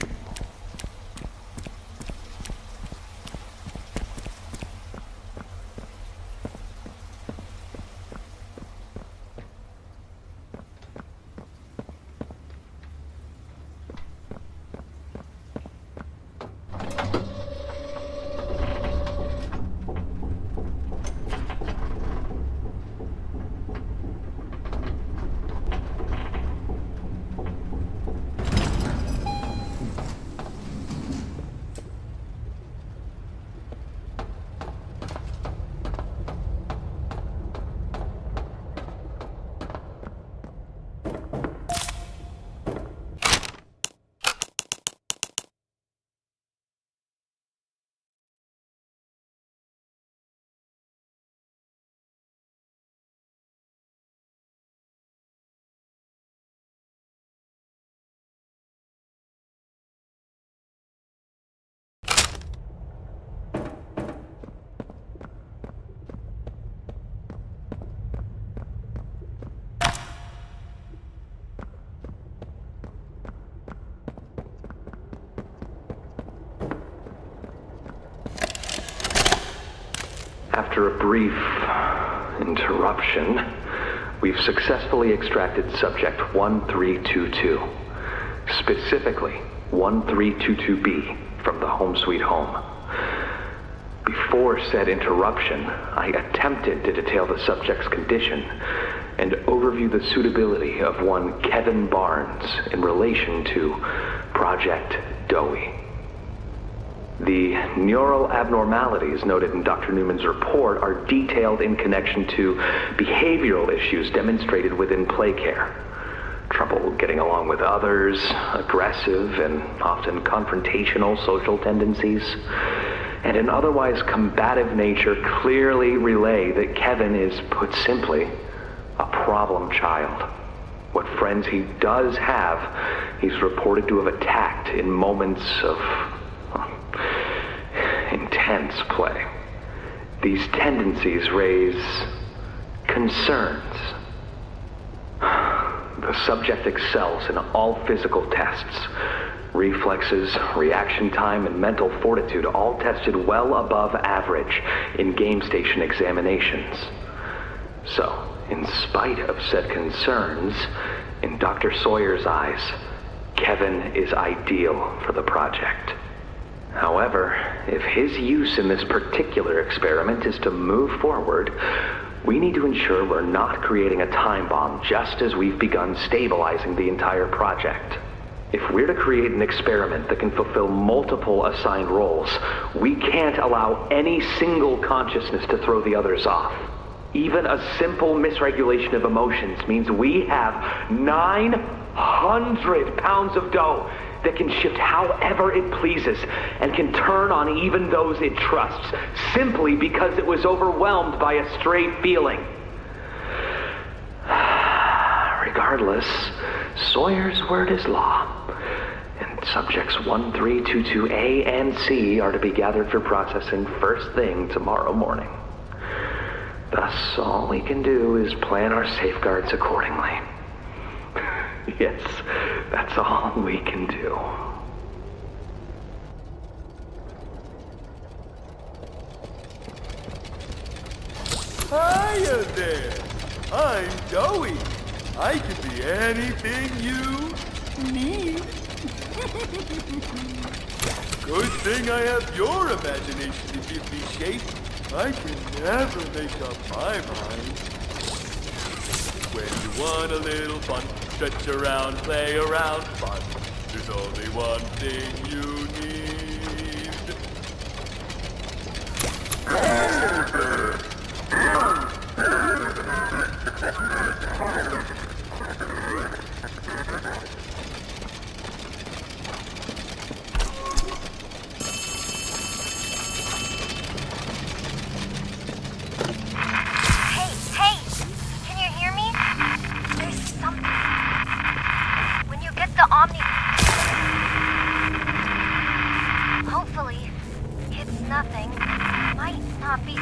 After a brief interruption, we've successfully extracted subject 1322, specifically 1322B, from the Home Sweet Home. Before said interruption, I attempted to detail the subject's condition and overview the suitability of one Kevin Barnes in relation to Project Doe. The neural abnormalities noted in Dr. Newman's report are detailed in connection to behavioral issues demonstrated within play care. Trouble getting along with others, aggressive and often confrontational social tendencies, and an otherwise combative nature clearly relay that Kevin is, put simply, a problem child. What friends he does have, he's reported to have attacked in moments of intense play. These tendencies raise concerns. The subject excels in all physical tests. Reflexes, reaction time, and mental fortitude all tested well above average in game station examinations. So, in spite of said concerns, in Dr. Sawyer's eyes, Kevin is ideal for the project. However, if his use in this particular experiment is to move forward, we need to ensure we're not creating a time bomb just as we've begun stabilizing the entire project. If we're to create an experiment that can fulfill multiple assigned roles, we can't allow any single consciousness to throw the others off. Even a simple misregulation of emotions means we have 900 pounds of dough that can shift however it pleases and can turn on even those it trusts, simply because it was overwhelmed by a stray feeling. Regardless, Sawyer's word is law, and subjects 1322A and C are to be gathered for processing first thing tomorrow morning. Thus, all we can do is plan our safeguards accordingly. Yes, that's all we can do. Hiya there! I'm Joey. I can be anything you need. Good thing I have your imagination to give me shape. I can never make up my mind. When you want a little fun, stretch around, play around, fun. There's only one thing you need. Hey! Can you hear me? There's something. When you get the Omni... Hopefully, it's nothing. Might not be...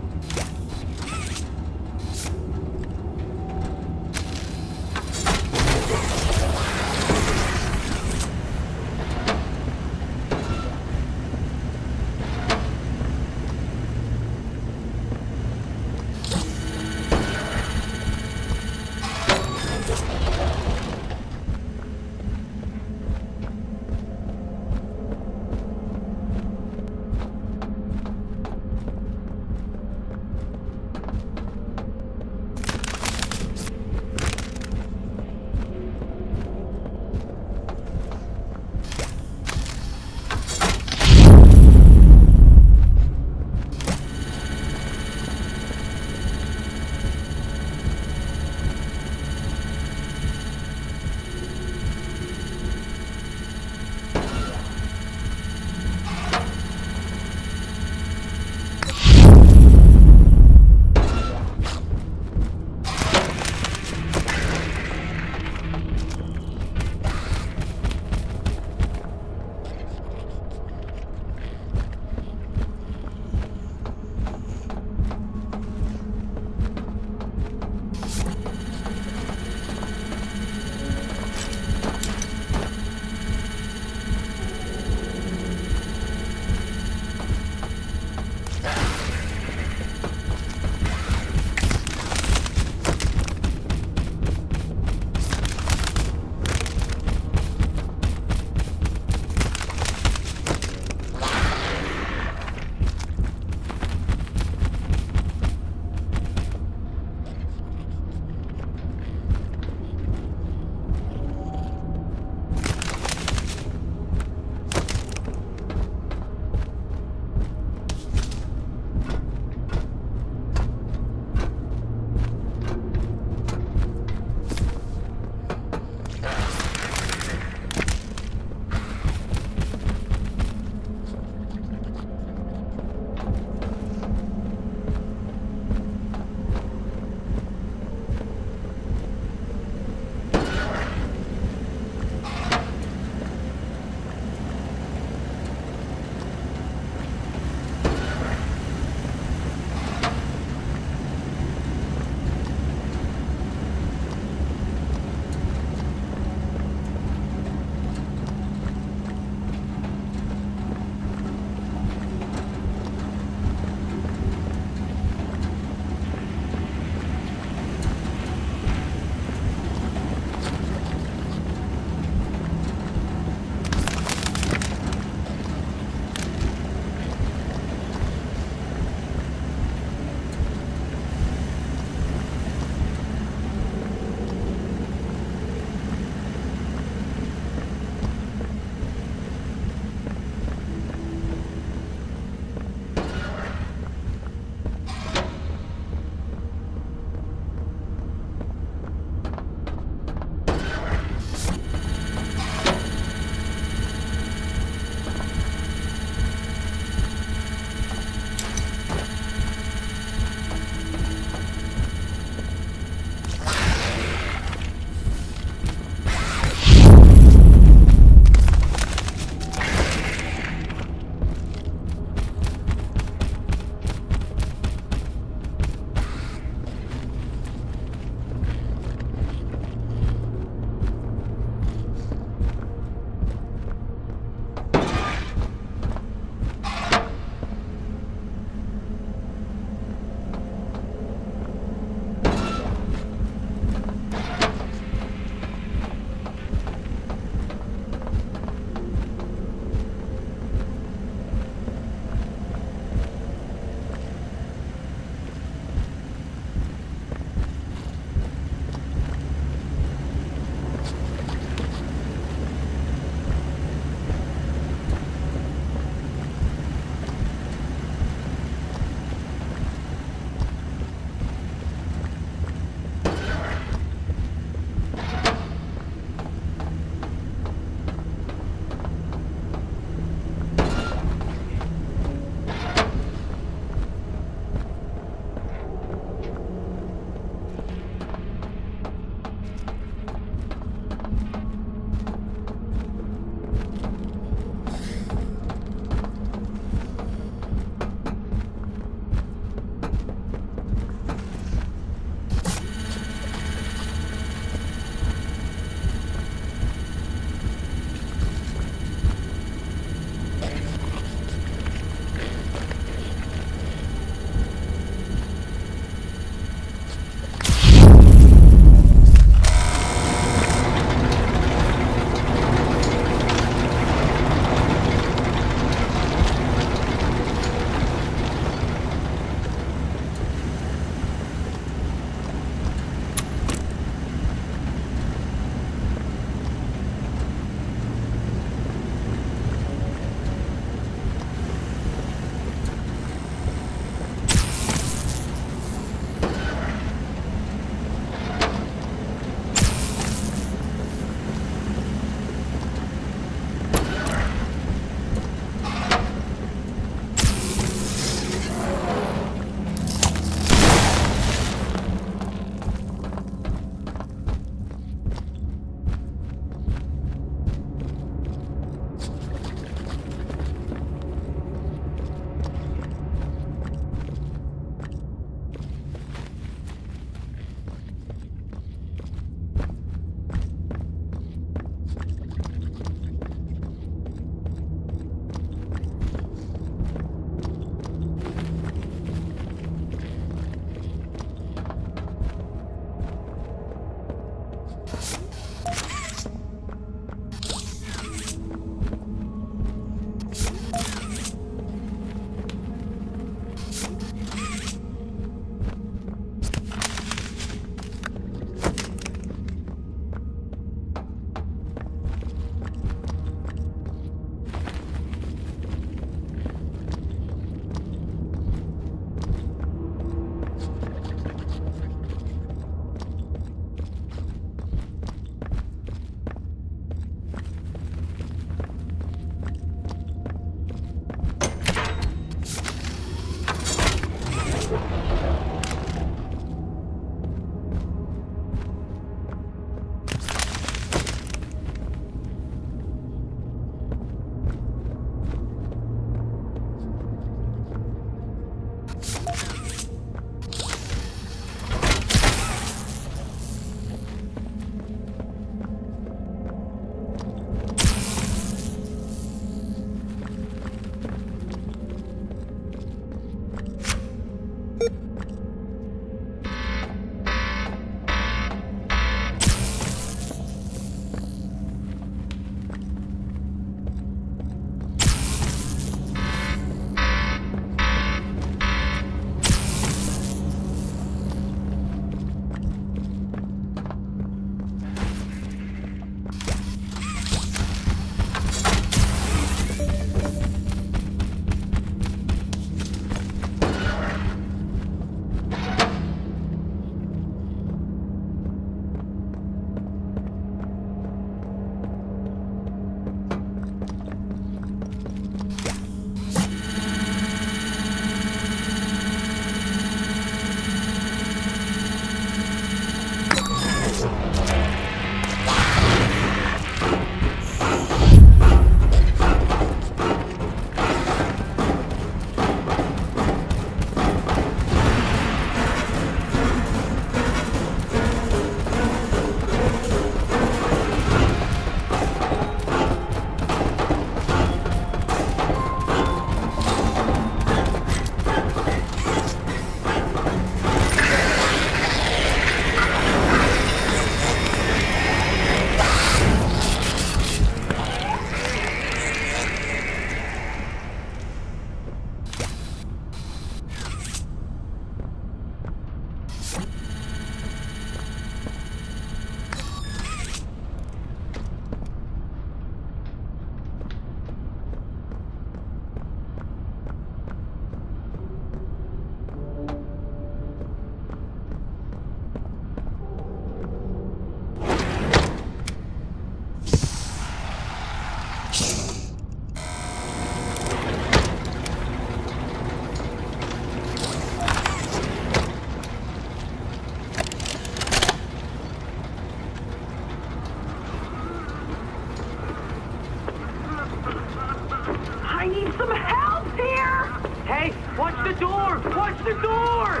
some help here! Hey, watch the door! Watch the door!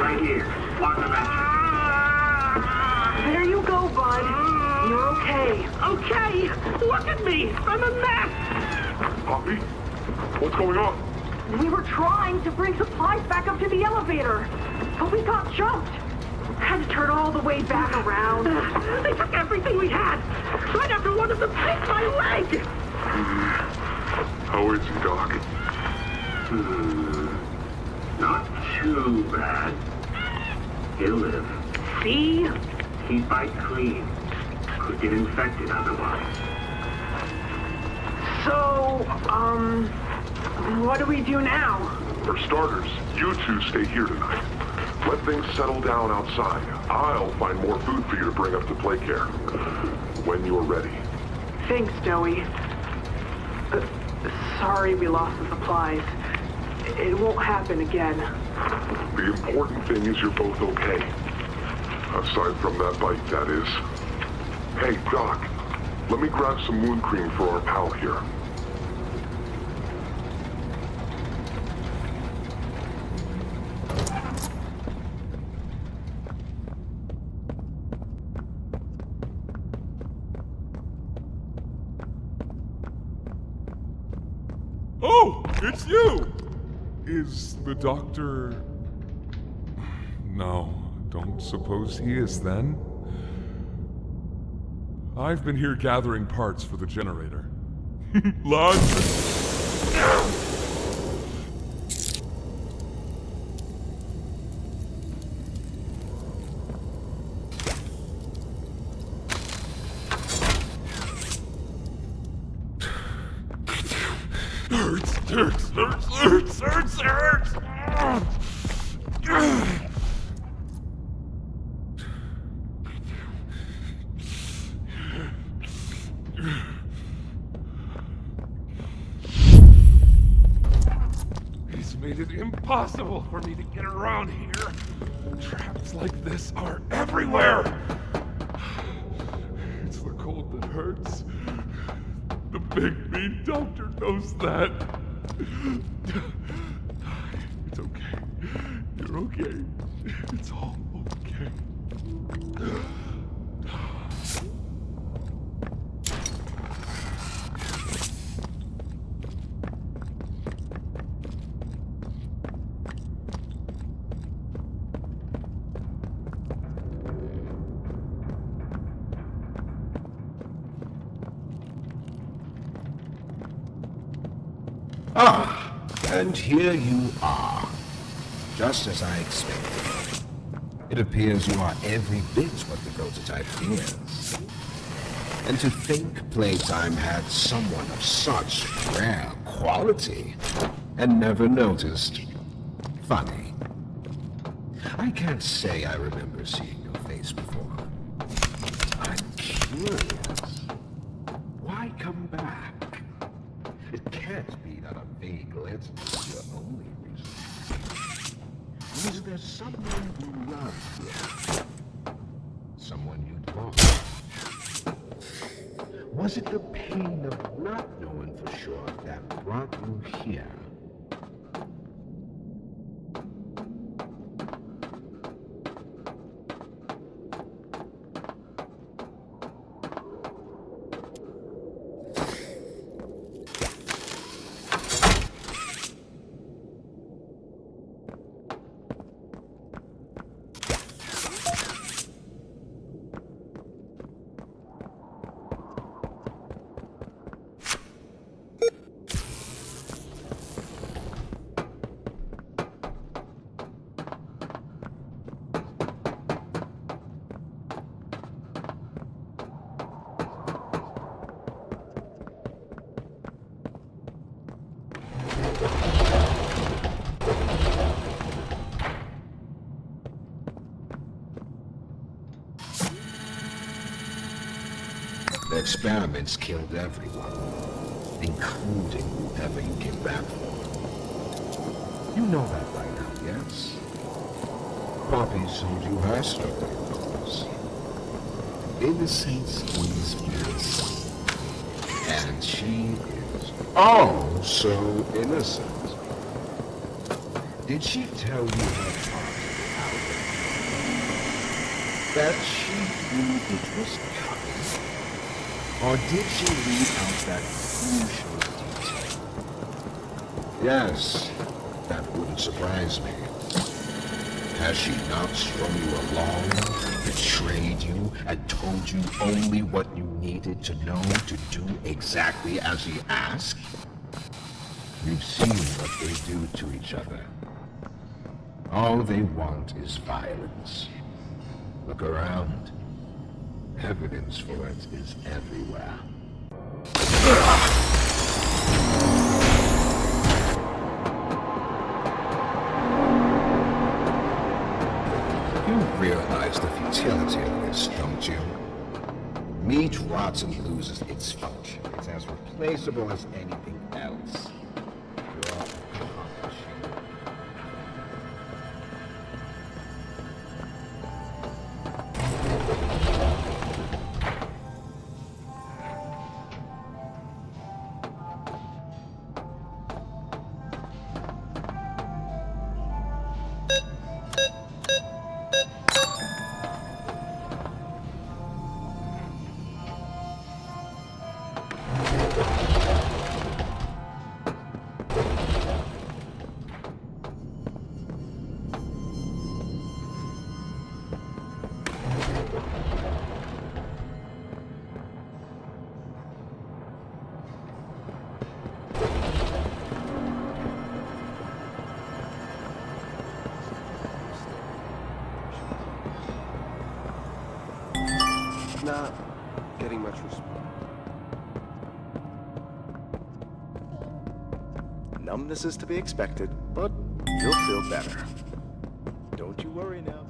Right here. On the bench. There you go, bud. You're okay. Okay! Look at me! I'm a mess! Poppy? What's going on? We were trying to bring supplies back up to the elevator, but we got jumped. Had to turn all the way back around. They took everything we had, right after one of them picked my leg! How is he, Doc? Not too bad. He'll live. See? He's bite clean. Could get infected otherwise. So, what do we do now? For starters, you two stay here tonight. Let things settle down outside. I'll find more food for you to bring up to play care. When you're ready. Thanks, Joey. Sorry we lost the supplies. It won't happen again. The important thing is you're both okay. Aside from that bite, that is. Hey, Doc, let me grab some wound cream for our pal here. Oh, it's you! Is the doctor... No, don't suppose he is then. I've been here gathering parts for the generator. Lads! Hurts! He's made it impossible for me to get around here. Traps like this are everywhere. It's the cold that hurts. The big mean doctor knows that. It's okay. You're okay. It's all okay. Ah, and here you are. Just as I expected. It appears you are every bit what the prototype is. And to think Playtime had someone of such rare quality and never noticed. Funny. I can't say I remember seeing your face before. I'm curious. Why come back? It can't be that a vague legend is your only reason. Is there someone you love here? Someone you'd lost? Was it the pain of not knowing for sure that brought you here? The experiments killed everyone, including whoever you came back for. You know that by now, yes? Poppy told you her story, of course. Innocence is bliss, and she is Oh, so innocent. Did she tell you her part out? That she knew it was coming? Or did she leave out that crucial detail? Yes, that wouldn't surprise me. Has she not strung you along, betrayed you, and told you only what you needed to know to do exactly as he asked? You've seen what they do to each other. All they want is violence. Look around. Evidence for it is everywhere. You realize the futility of this, don't you? Meat rots and loses its function. It's as replaceable as anything else. You're accomplishing. Not getting much response. Numbness is to be expected, but you'll feel better. Don't you worry now.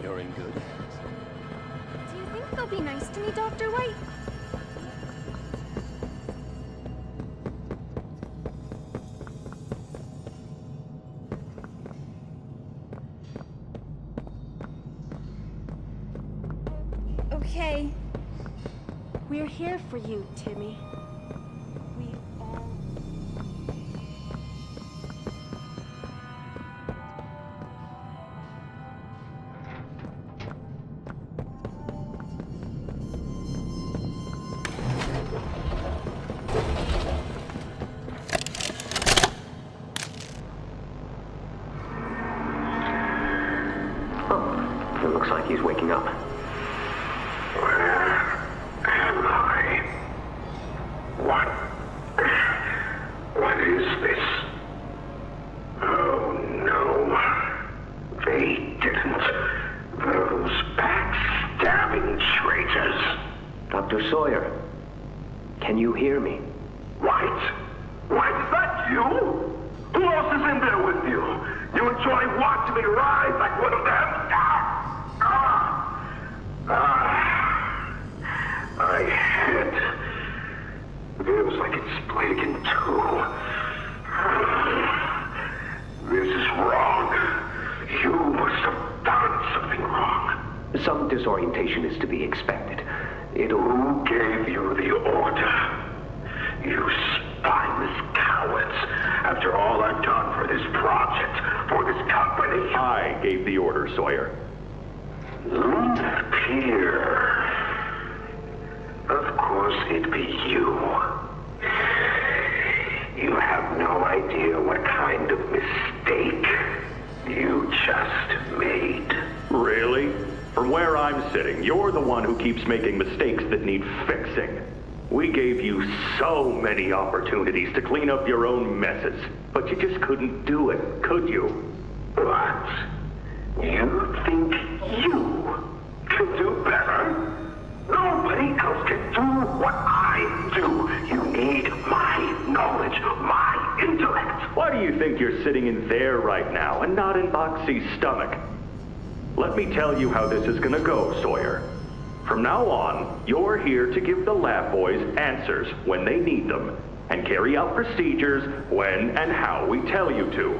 You're in good hands. Do you think they'll be nice to me, Dr. White? Okay. We're here for you, Timmy. We all... It looks like he's waking up. Where am I? What is this? Oh no. They didn't. Those backstabbing traitors. Dr. Sawyer, can you hear me? White? White, is that you? Who else is in there with you? You enjoy watching me rise like one of them? My head feels like it's split in two. This is wrong. You must have done something wrong. Some disorientation is to be expected. Who gave you the order? You spineless cowards. After all I've done for this project, for this company. I gave the order, Sawyer. Peer. Of course it'd be you. You have no idea what kind of mistake you just made. Really? From where I'm sitting, you're the one who keeps making mistakes that need fixing. We gave you so many opportunities to clean up your own messes, but you just couldn't do it, could you? What? You think you can do better? Nobody else can do what I do. You need my knowledge, my intellect. Why do you think you're sitting in there right now and not in Moxie's stomach? Let me tell you how this is gonna go, Sawyer. From now on, you're here to give the lab boys answers when they need them, and carry out procedures when and how we tell you to.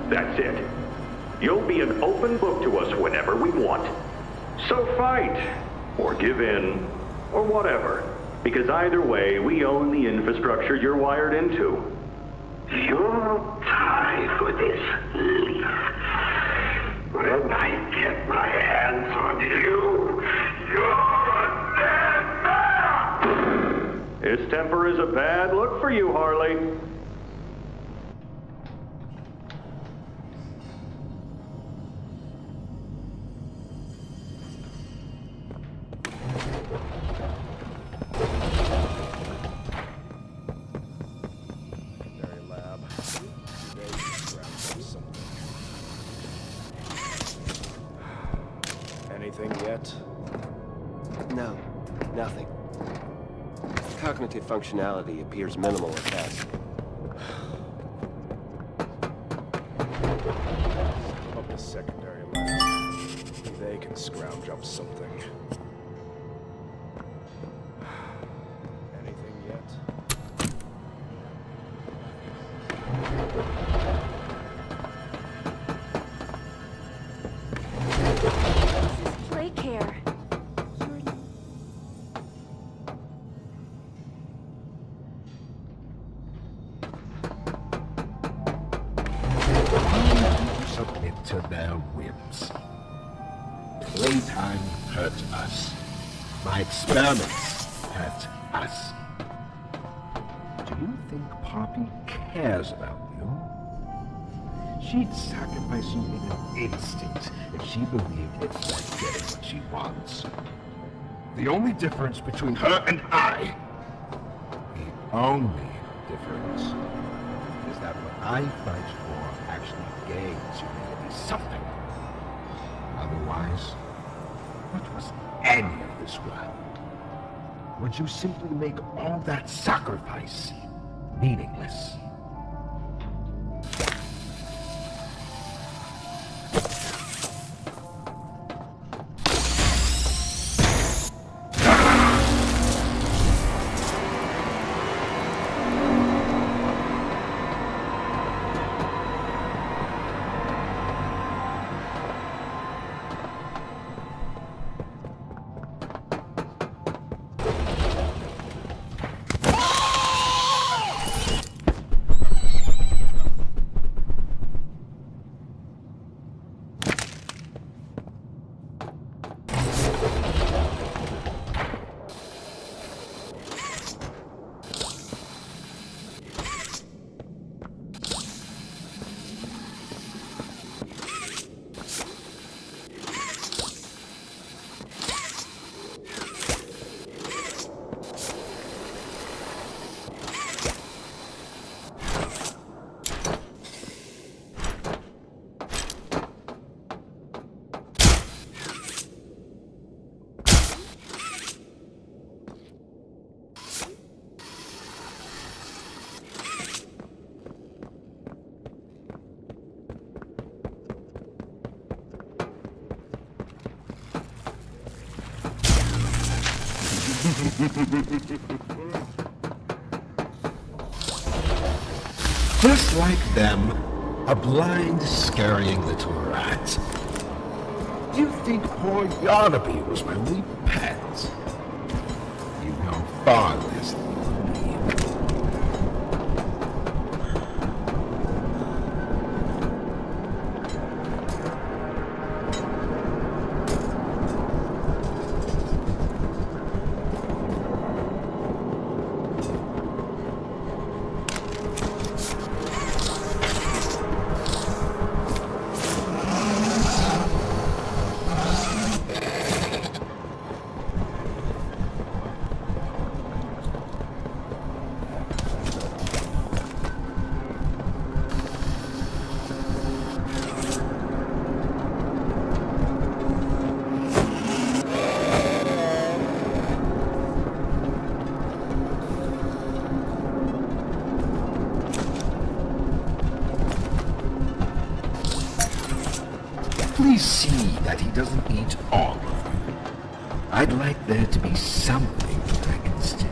That's it. You'll be an open book to us whenever we want. So fight, or give in, or whatever. Because either way, we own the infrastructure you're wired into. You'll die for this, Leaf. When I get my hands on you, you're a dead man! His temper is a bad look for you, Harley. Anything yet? No, nothing. Cognitive functionality appears minimal at best. Up the secondary lab. They can scrounge up something. Anything yet? Play care. Submit to their whims. Playtime hurt us. My experiments hurt us. Do you think Poppy cares about you? She'd sacrifice you in an instant if she believed it meant getting what she wants. The only difference between her and I, the only difference, is that what I fight for actually gains humanity something. Otherwise, what was any of this world? Would you simply make all that sacrifice meaningless? Just like them, a blind, scurrying little rat. Do you think poor Yarnaby was my wee pet? You know far less than you believe. please see that he doesn't eat all of you. I'd like there to be something I can steal.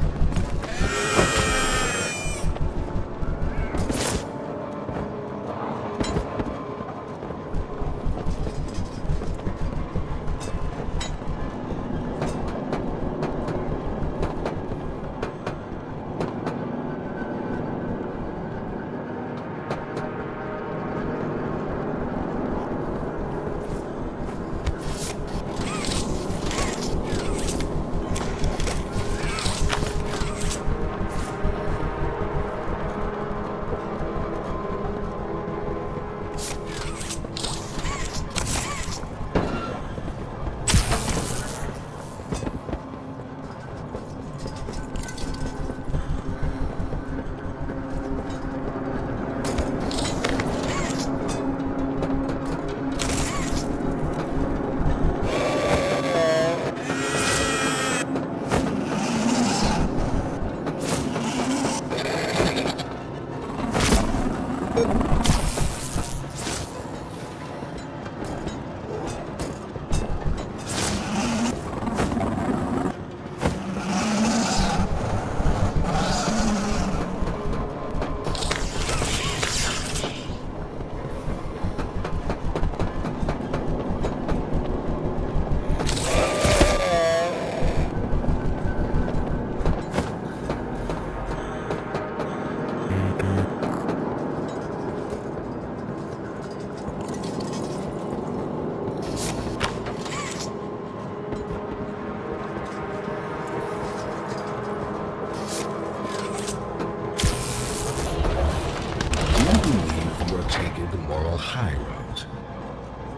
High road.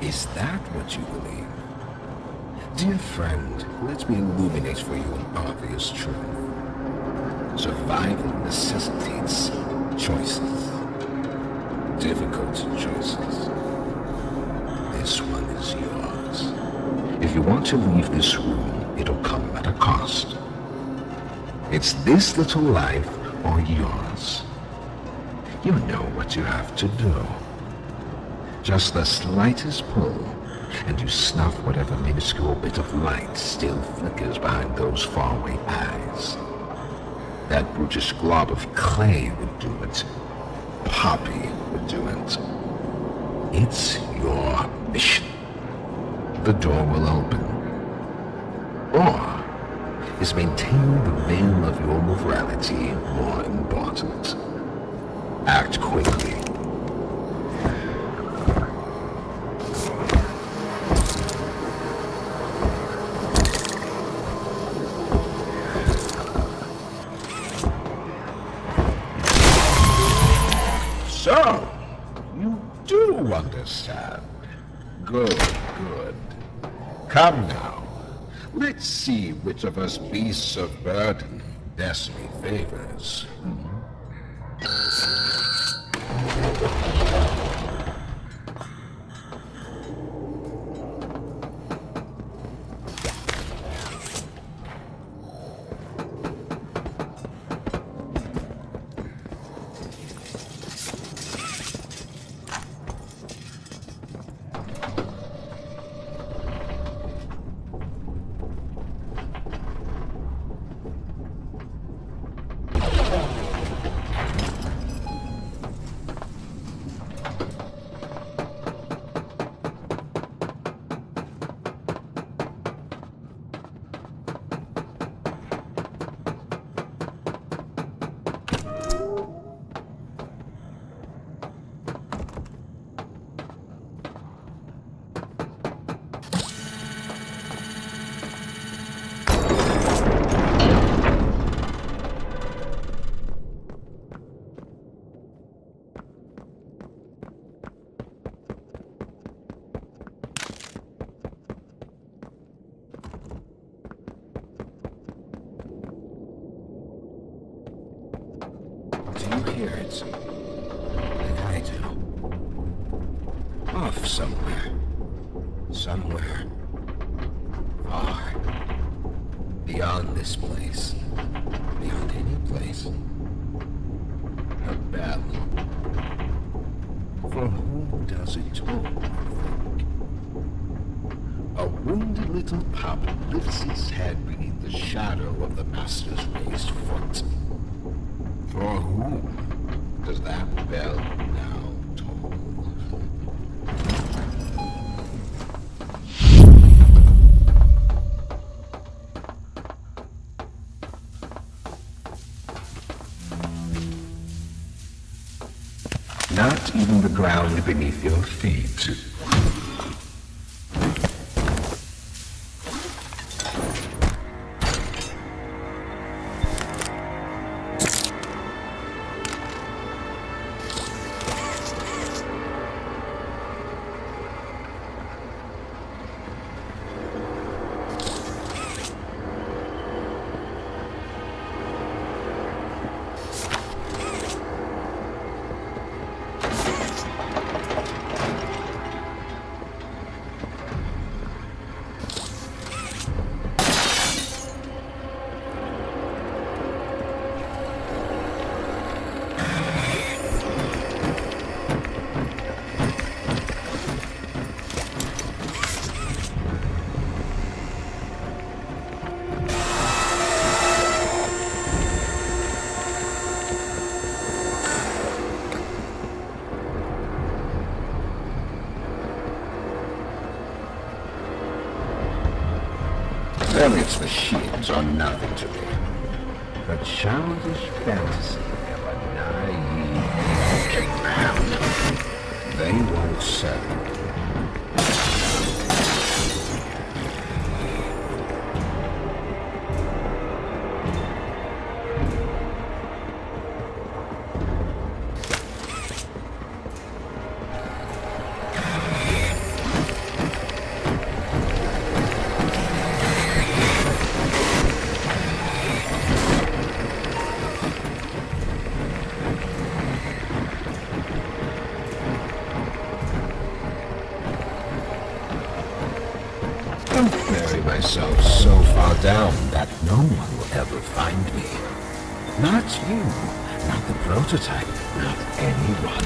Is that what you believe? Dear friend, let me illuminate for you an obvious truth. Survival necessitates choices. Difficult choices. This one is yours. If you want to leave this room, it'll come at a cost. It's this little life or yours. You know what you have to do. Just the slightest pull, and you snuff whatever minuscule bit of light still flickers behind those faraway eyes. That brutish glob of clay would do it. Poppy would do it. It's your mission. The door will open. Or is maintaining the veil of your morality more important? Act quickly. So, you do understand. Good, good. Come now. Let's see which of us beasts of burden Destiny favors. Hear it, like I do. Off somewhere. Somewhere. Far. Beyond this place. Beyond any place. A battle. For whom does it toll, I think? A wounded little pup lifts its head beneath the shadow of the Master's raised foot. For whom does that bell now toll? Not even the ground beneath your feet. Its machines are nothing to me. The childish fantasy of a naive caveman. They won't settle. Myself so far down that no one will ever find me. Not you, not the prototype, not anyone.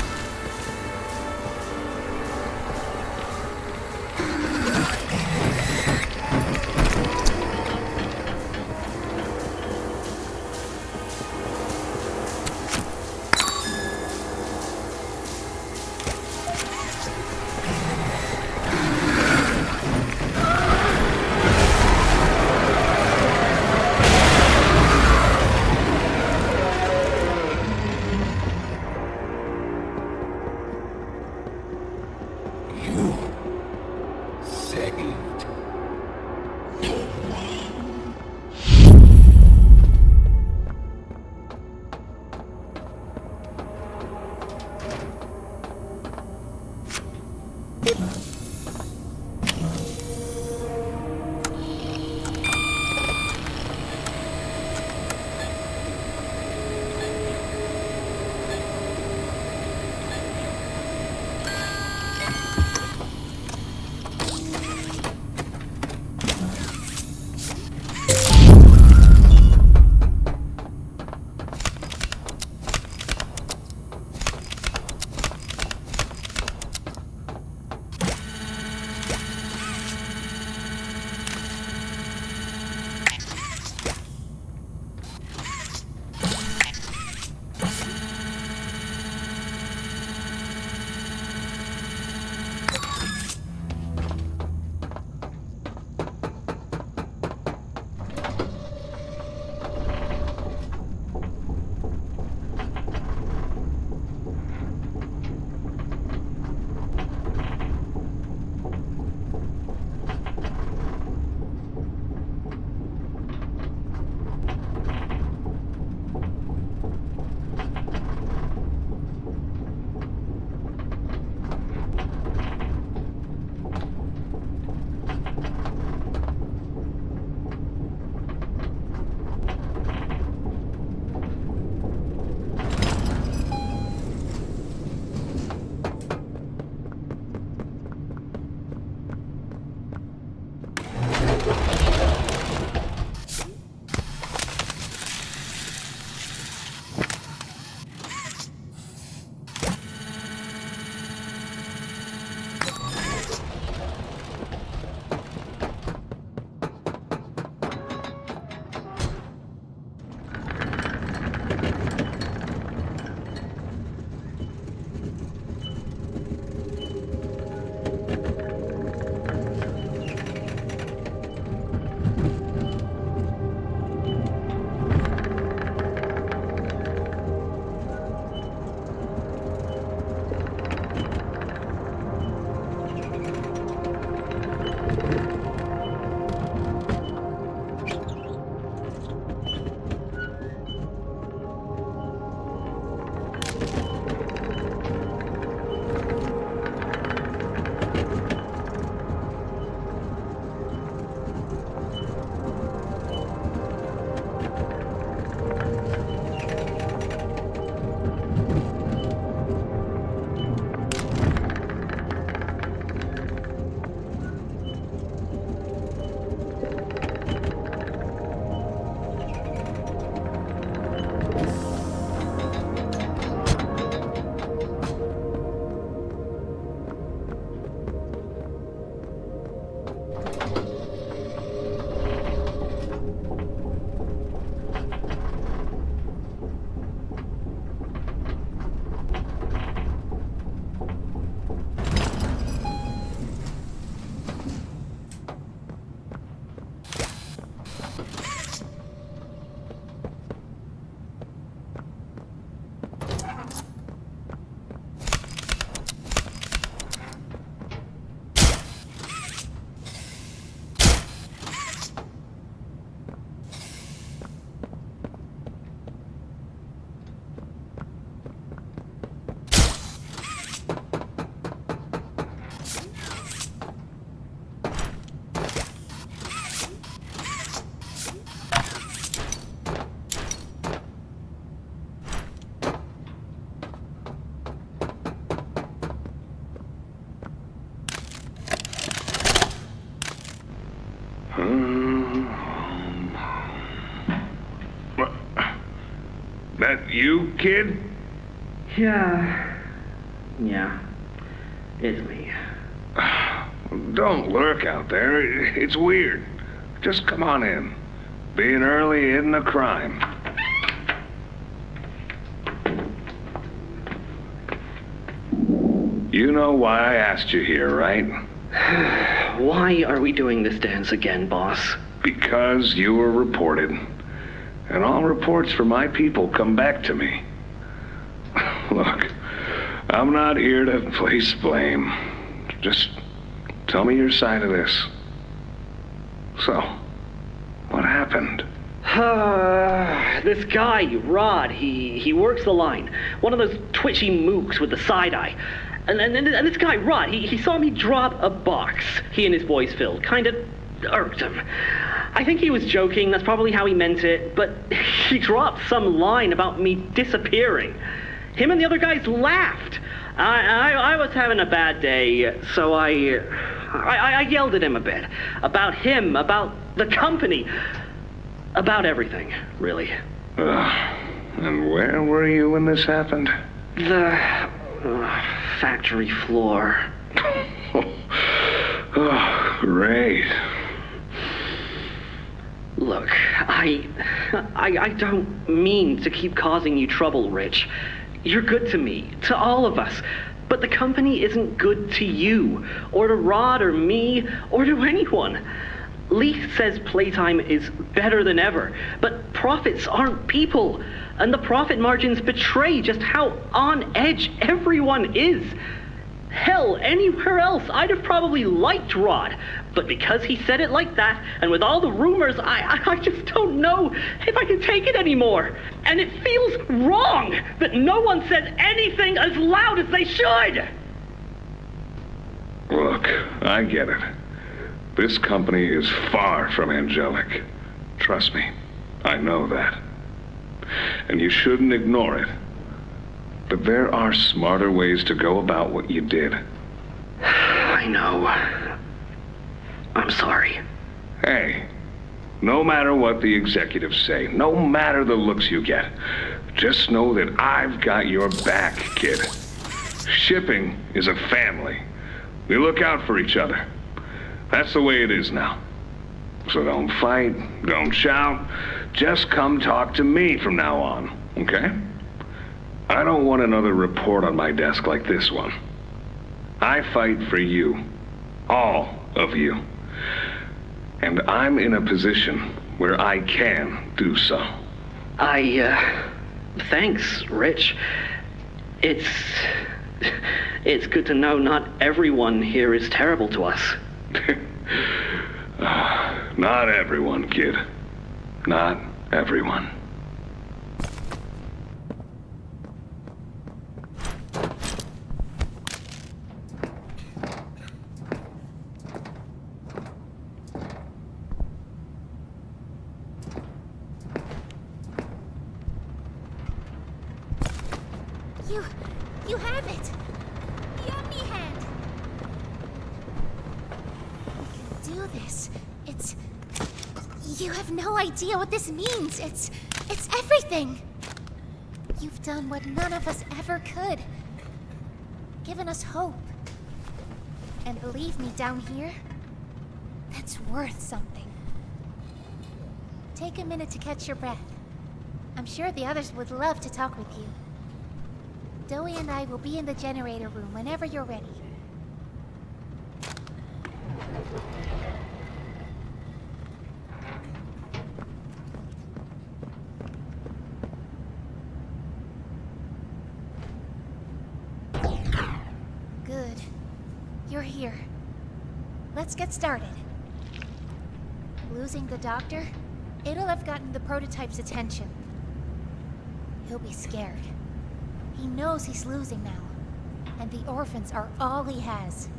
That you, kid? Yeah, it's me. Don't lurk out there. It's weird. Just come on in. Being early isn't a crime. You know why I asked you here, right? Why are we doing this dance again, boss? Because you were reported. And all reports from my people come back to me. Look, I'm not here to place blame. Just tell me your side of this. So, what happened? This guy, Rod, he works the line. One of those twitchy mooks with the side eye. And this guy, Rod, he saw me drop a box he and his boys filled. Kind of irked him. I think he was joking, that's probably how he meant it, but he dropped some line about me disappearing. Him and the other guys laughed. I was having a bad day, so I yelled at him a bit. About him, about the company, about everything, really. And where were you when this happened? The factory floor. Oh, great. Look, I don't mean to keep causing you trouble, Rich. You're good to me, to all of us. But the company isn't good to you, or to Rod, or me, or to anyone. Leith says Playtime is better than ever, but profits aren't people, and the profit margins betray just how on edge everyone is. Hell, anywhere else, I'd have probably liked Rod, but because he said it like that, and with all the rumors, I just don't know if I can take it anymore. And it feels wrong that no one said anything as loud as they should. Look, I get it. This company is far from angelic. Trust me, I know that. And you shouldn't ignore it. But there are smarter ways to go about what you did. I know. I'm sorry. Hey, no matter what the executives say, no matter the looks you get, just know that I've got your back, kid. Shipping is a family. We look out for each other. That's the way it is now. So don't fight, don't shout. Just come talk to me from now on, okay? I don't want another report on my desk like this one. I fight for you. All of you. And I'm in a position where I can do so. Thanks, Rich. It's good to know not everyone here is terrible to us. Not everyone, kid. Not everyone. You have it! The Omni Hand! We can do this. You have no idea what this means. It's everything! You've done what none of us ever could. Given us hope. And believe me, down here, that's worth something. Take a minute to catch your breath. I'm sure the others would love to talk with you. Dowie and I will be in the generator room whenever you're ready. Good. You're here. Let's get started. Losing the doctor? It'll have gotten the prototype's attention. He'll be scared. He knows he's losing now, and the orphans are all he has.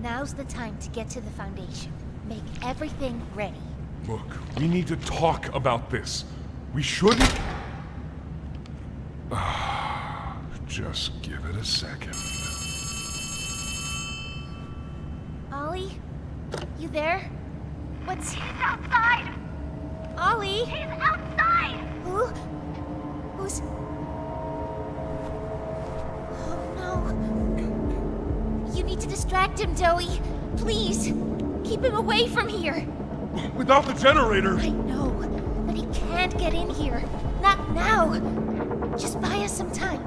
Now's the time to get to the Foundation. Make everything ready. Look, we need to talk about this. We shouldn't... Just give it a second. Ollie? You there? What's... He's outside! Ollie? He's outside! Who? knows. Oh no. You need to distract him, Joey. Please. Keep him away from here. Without the generator. I know, but he can't get in here. Not now. Just buy us some time.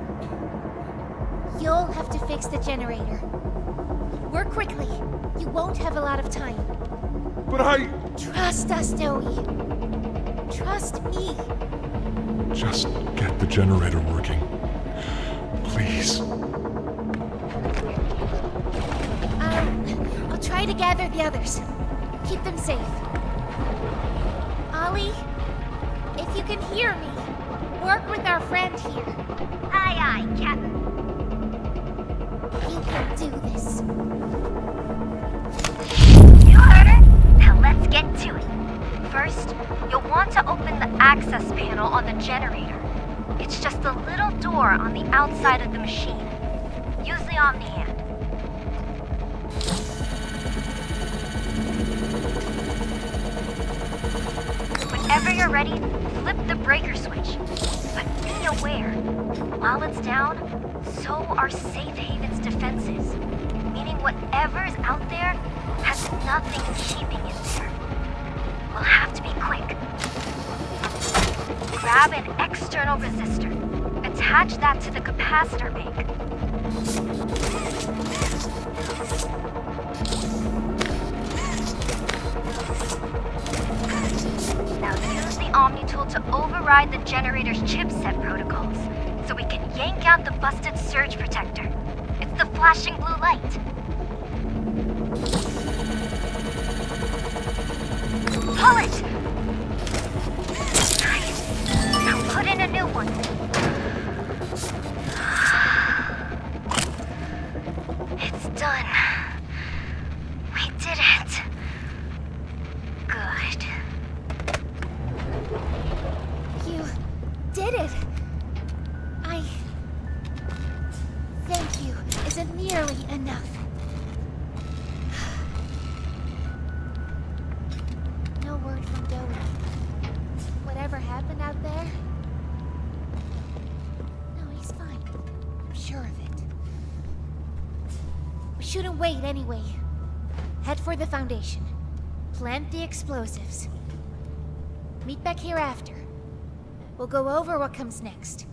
You'll have to fix the generator. Work quickly. You won't have a lot of time. But I... Trust us, Joey. Trust me. Just get the generator working. Please. I'll try to gather the others. Keep them safe. Ollie, if you can hear me, work with our friend here. Aye, aye, Captain. You can do this. You heard her? Now let's get to it. First, you'll want to open the access panel on the generator. It's just a little door on the outside of the machine. Use the Omni hand. Whenever you're ready, flip the breaker switch. But be aware, while it's down, so are Safe Haven's defenses. Meaning whatever's out there has nothing keeping it there. We'll have to be quick. Grab an external resistor. Attach that to the capacitor bank. Now use the Omni tool to override the generator's chipset protocols, so we can yank out the busted surge protector. It's the flashing blue light. Pull it! Nice. Now put in a new one. It's done. We did it. Good. You did it. Thank you isn't nearly enough. No word from Joey. Whatever happened out there? No, he's fine. I'm sure of it. We shouldn't wait anyway. Head for the Foundation. Plant the explosives. Meet back here after. We'll go over what comes next.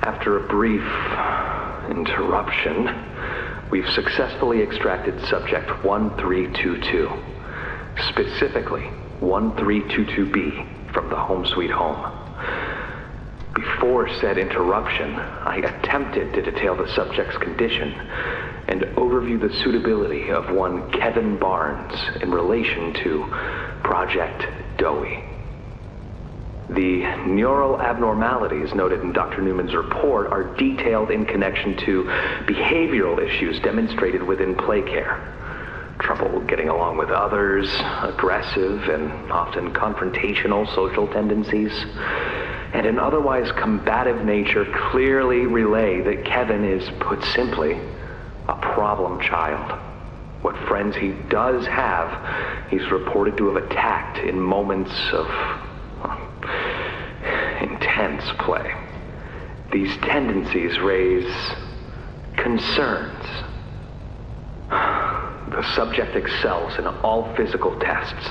After a brief interruption, we've successfully extracted subject 1322, specifically 1322B, from the Home Sweet Home. Before said interruption, I attempted to detail the subject's condition and overview the suitability of one Kevin Barnes in relation to Project Dowie. The neural abnormalities noted in Dr. Newman's report are detailed in connection to behavioral issues demonstrated within play care. Trouble getting along with others, aggressive and often confrontational social tendencies, and an otherwise combative nature clearly relay that Kevin is, put simply, a problem child. What friends he does have, he's reported to have attacked in moments of intense play. These tendencies raise concerns. The subject excels in all physical tests.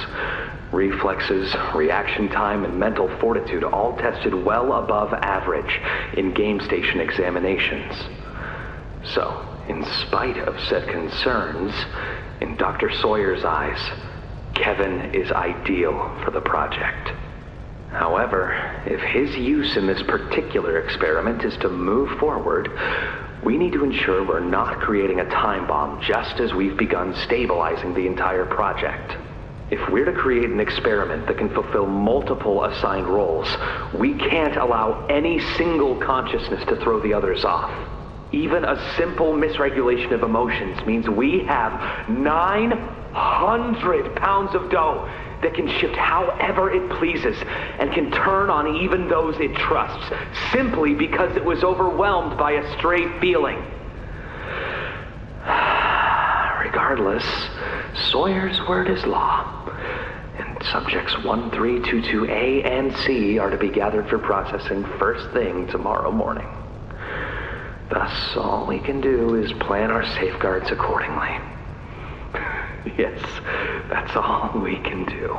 Reflexes, reaction time, and mental fortitude all tested well above average in game station examinations. So, in spite of said concerns, in Dr. Sawyer's eyes, Kevin is ideal for the project. However, if his use in this particular experiment is to move forward, we need to ensure we're not creating a time bomb just as we've begun stabilizing the entire project. If we're to create an experiment that can fulfill multiple assigned roles, we can't allow any single consciousness to throw the others off. Even a simple misregulation of emotions means we have 900 pounds of dough that can shift however it pleases and can turn on even those it trusts, simply because it was overwhelmed by a stray feeling. Regardless, Sawyer's word is law, and subjects 1322A and C are to be gathered for processing first thing tomorrow morning. Thus, all we can do is plan our safeguards accordingly. Yes, that's all we can do.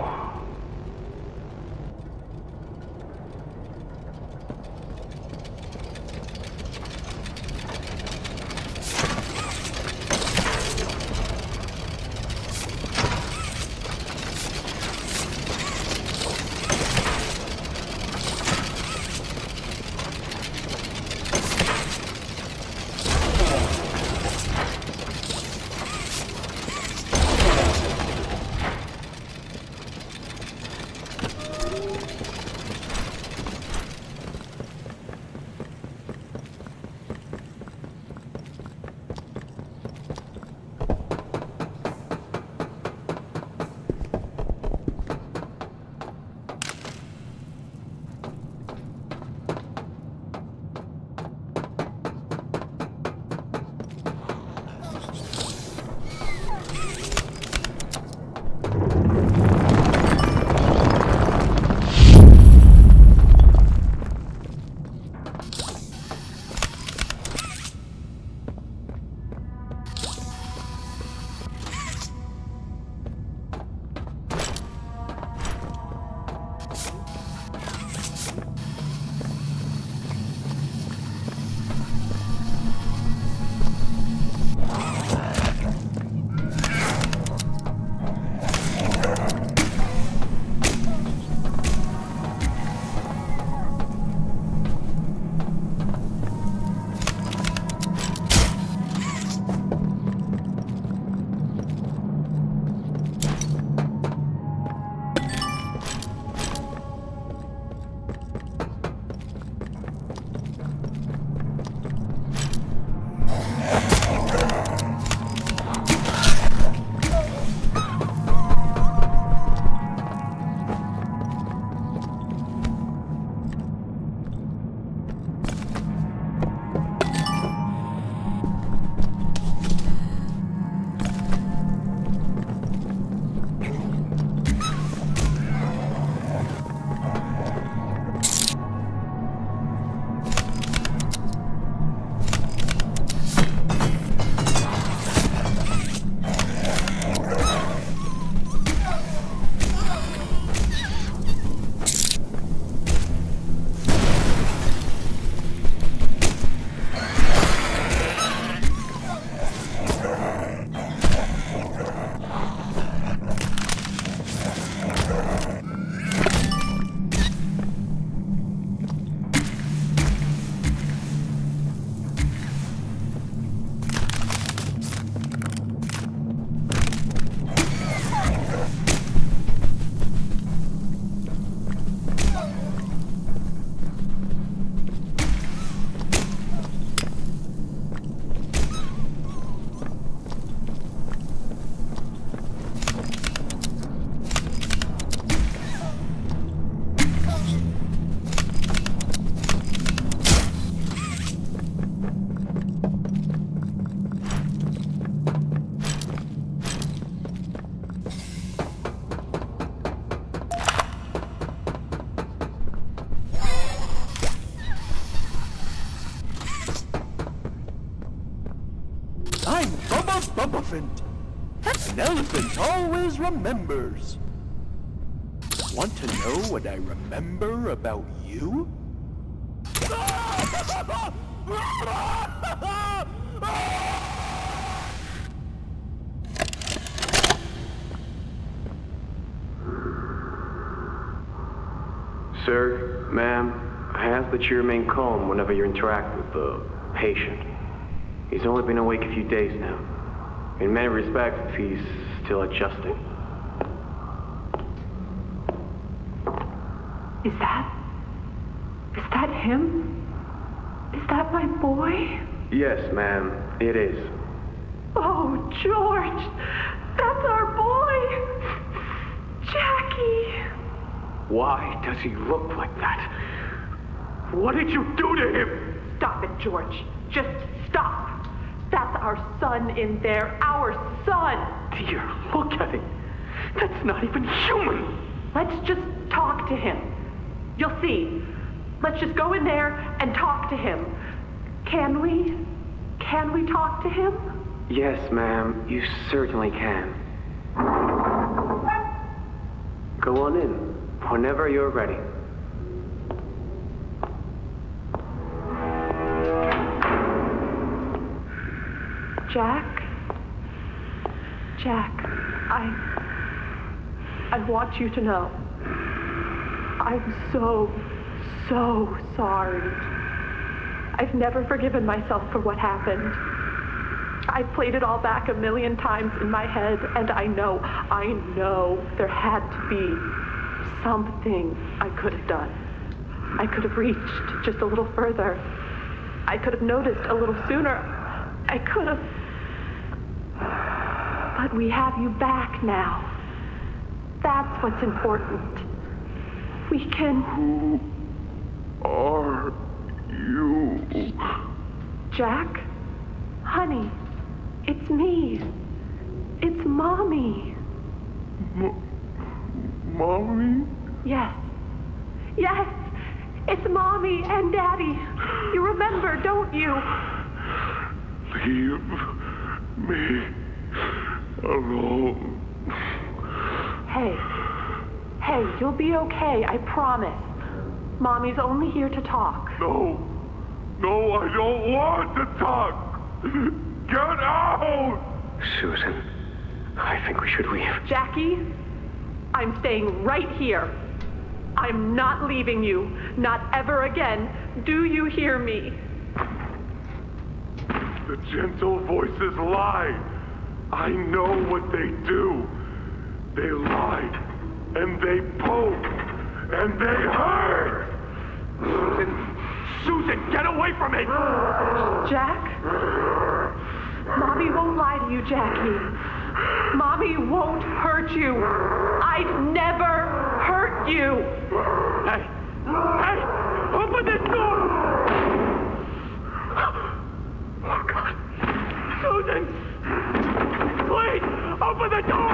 Elephant. An elephant always remembers. Want to know what I remember about you? Sir, ma'am, I ask that you remain calm whenever you interact with the patient. He's only been awake a few days now. In many respects, he's still adjusting. Is that him? Is that my boy? Yes, ma'am, it is. Oh, George! That's our boy! Jackie! Why does he look like that? What did you do to him? Stop it, George. Just stop. That's our son in there. Our son! Dear, look at him. That's not even human. Let's just talk to him. You'll see. Let's just go in there and talk to him. Can we? Can we talk to him? Yes, ma'am, you certainly can. Go on in, whenever you're ready. Jack, I want you to know, I'm so sorry. I've never forgiven myself for what happened. I've played it all back a million times in my head, and I know there had to be something I could have done. I could have reached just a little further. I could have noticed a little sooner. I could have... But we have you back now. That's what's important. We can... Who are you? Jack? Honey, it's me. It's Mommy. Mommy? Yes. Yes! It's Mommy and Daddy. You remember, don't you? Leave me alone. Hey, you'll be okay, I promise. Mommy's only here to talk. No, I don't want to talk. Get out! Susan, I think we should leave. Jackie, I'm staying right here. I'm not leaving you. Not ever again. Do you hear me? The gentle voices lie. I know what they do. They lie, and they poke, and they hurt. Susan, get away from me! Jack? Mommy won't lie to you, Jackie. Mommy won't hurt you. I'd never hurt you. Hey! Open this door! Oh, God. Susan! Please! Open the door!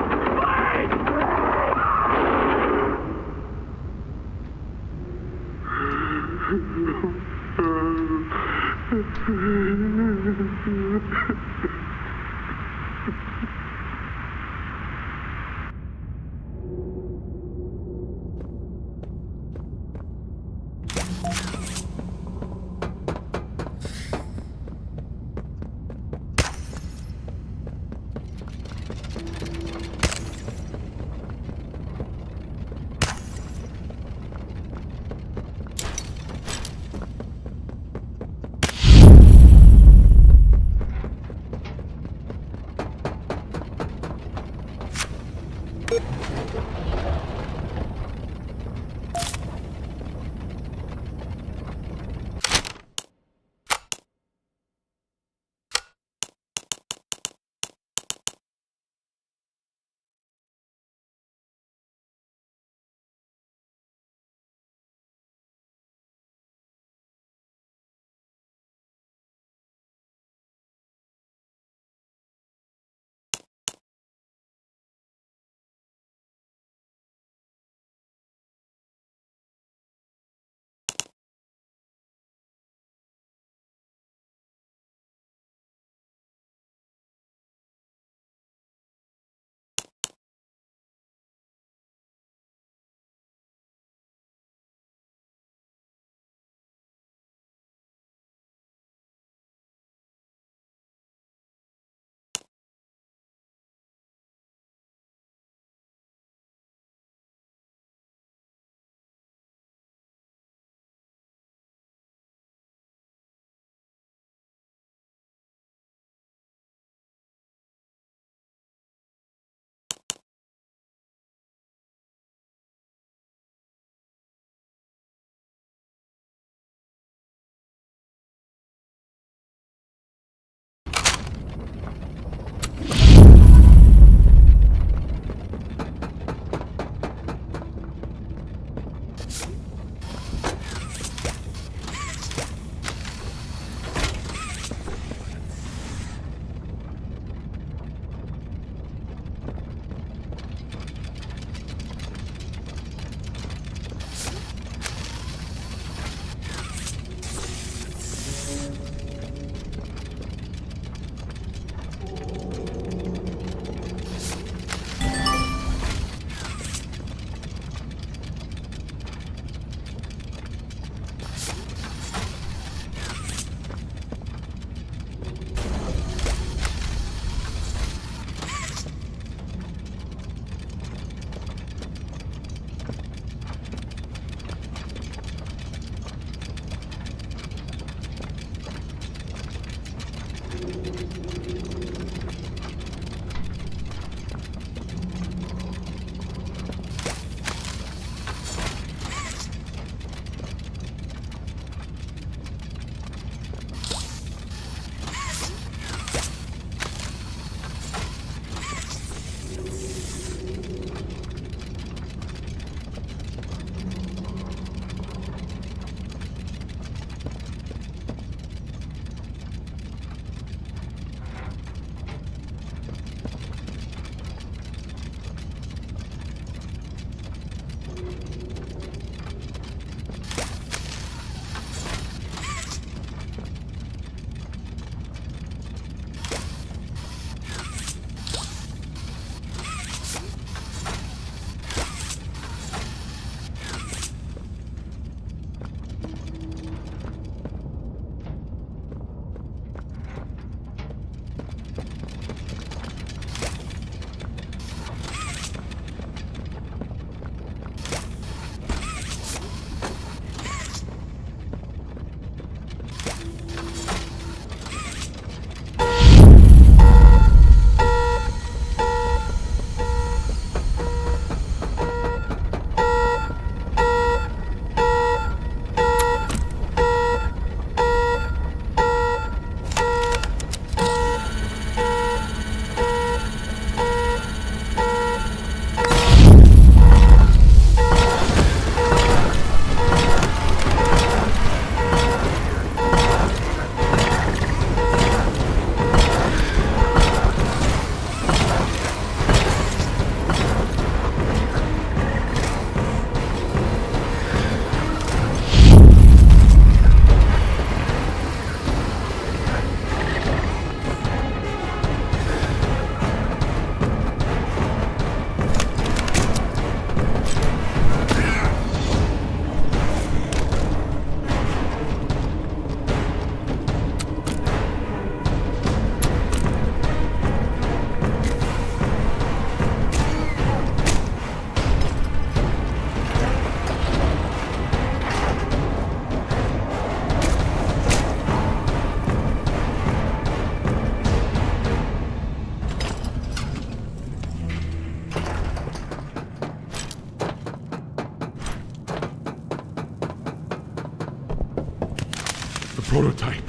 prototype.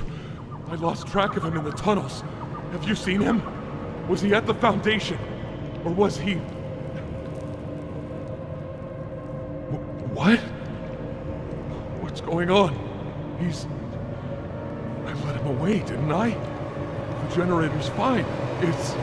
I lost track of him in the tunnels. Have you seen him? Was he at the Foundation? Or was he... What? What's going on? He's... I let him away, didn't I? The generator's fine. It's...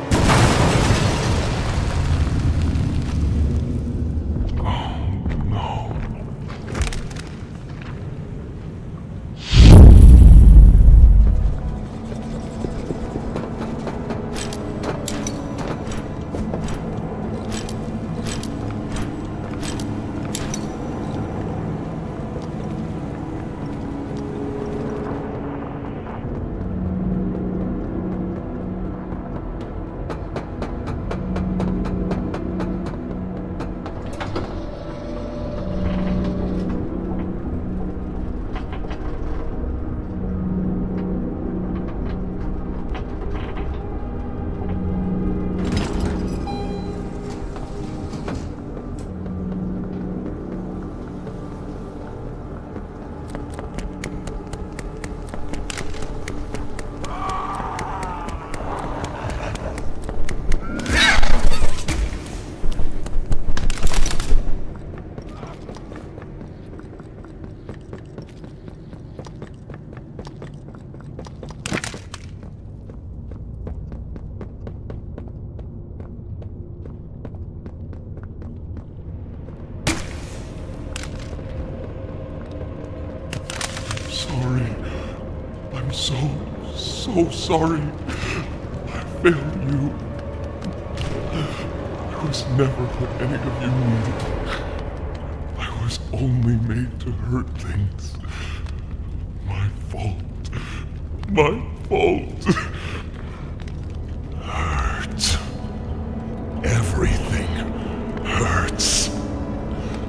so sorry. I failed you. I was never what any of you needed. I was only made to hurt things. My fault. My fault. Hurt. Everything hurts.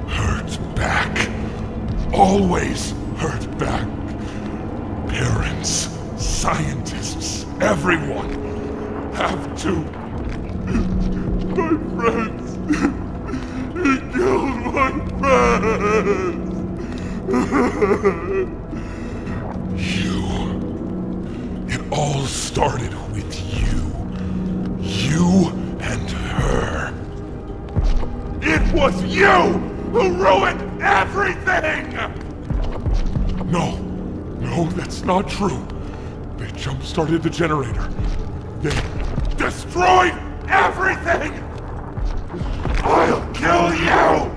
Hurt back. Always hurt back. Parents, scientists, everyone have to. My friends. He killed my friends. You. It all started with you. You and her. It was you who ruined everything! No, that's not true. They jump-started the generator. They destroyed everything! I'll kill you!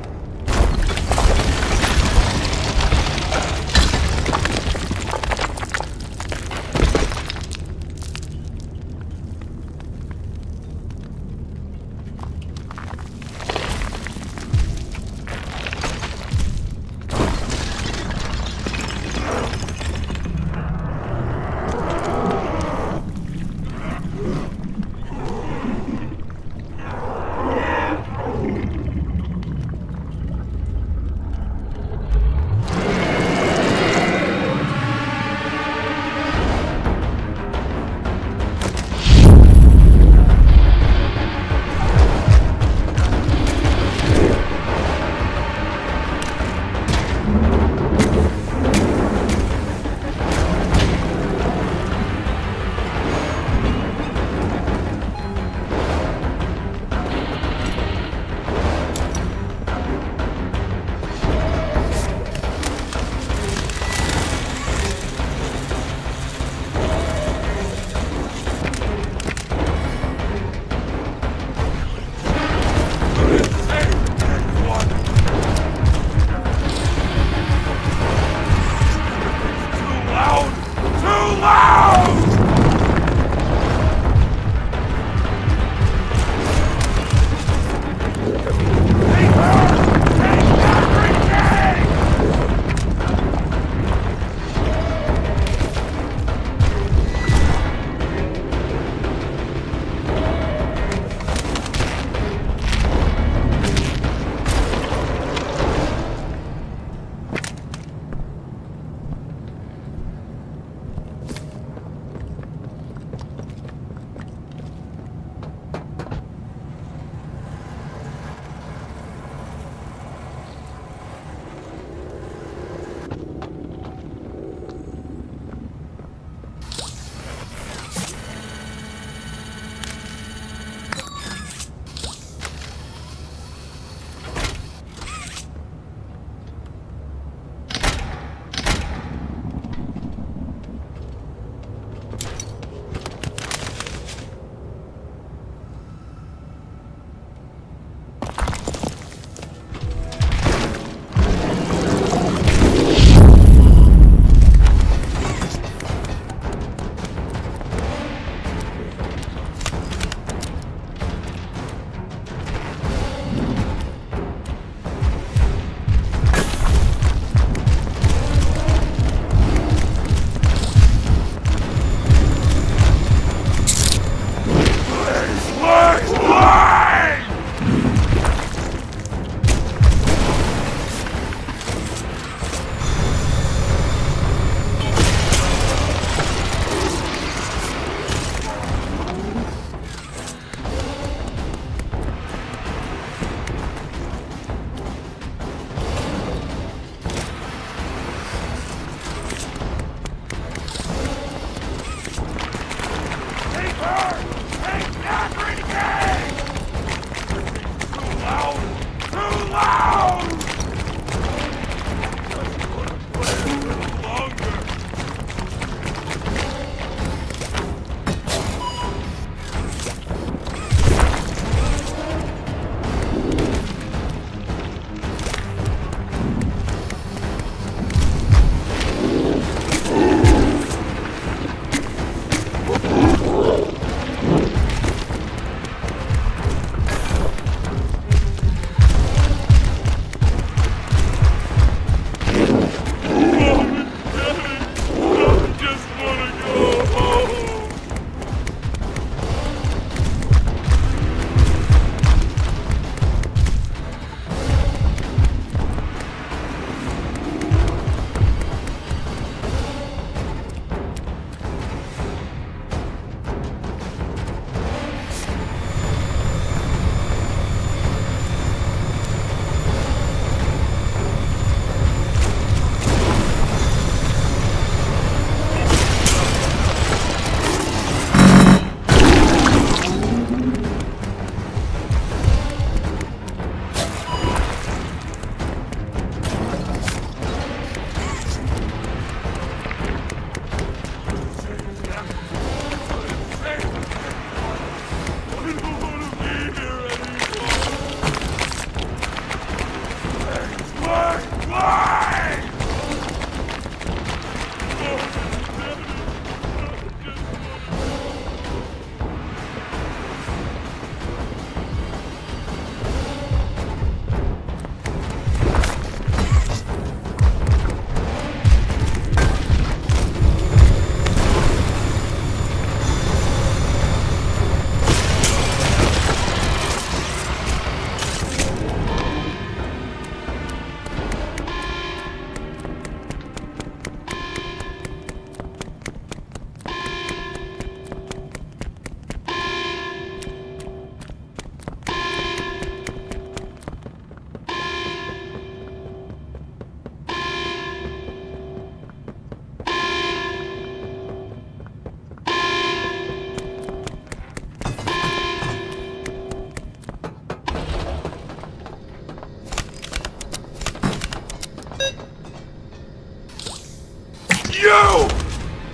You!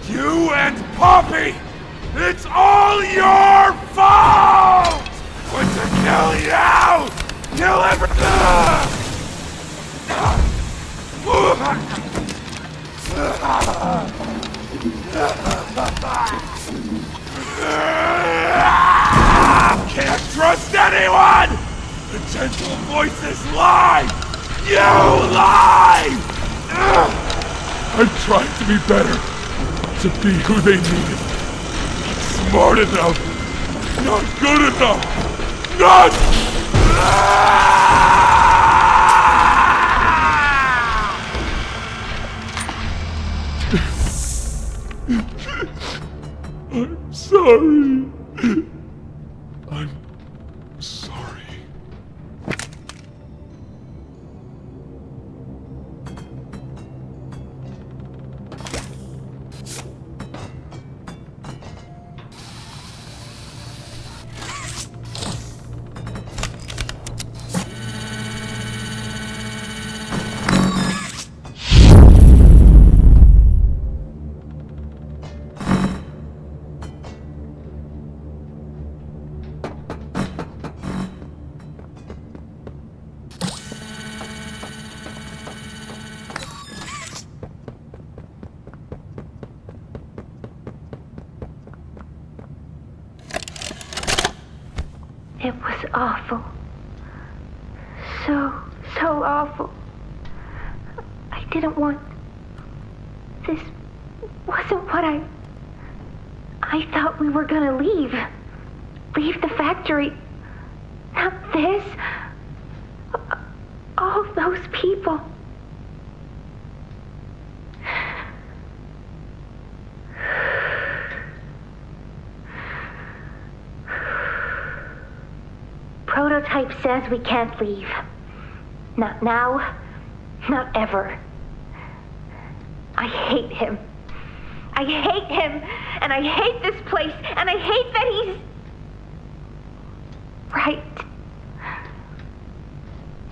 You and Poppy! It's all your fault! But to kill you! Kill everything! Can't trust anyone! The gentle voices lie! You lie! I'm trying to be better, to be who they needed. Smart enough, not good enough, not... I'm sorry. I'm sorry. It was awful. So awful. I didn't want... This wasn't what I thought we were gonna leave. Leave the factory. Not this. All those people. Prototype says we can't leave. Not now, not ever. I hate him. I hate him, and I hate this place, and I hate that he's... right.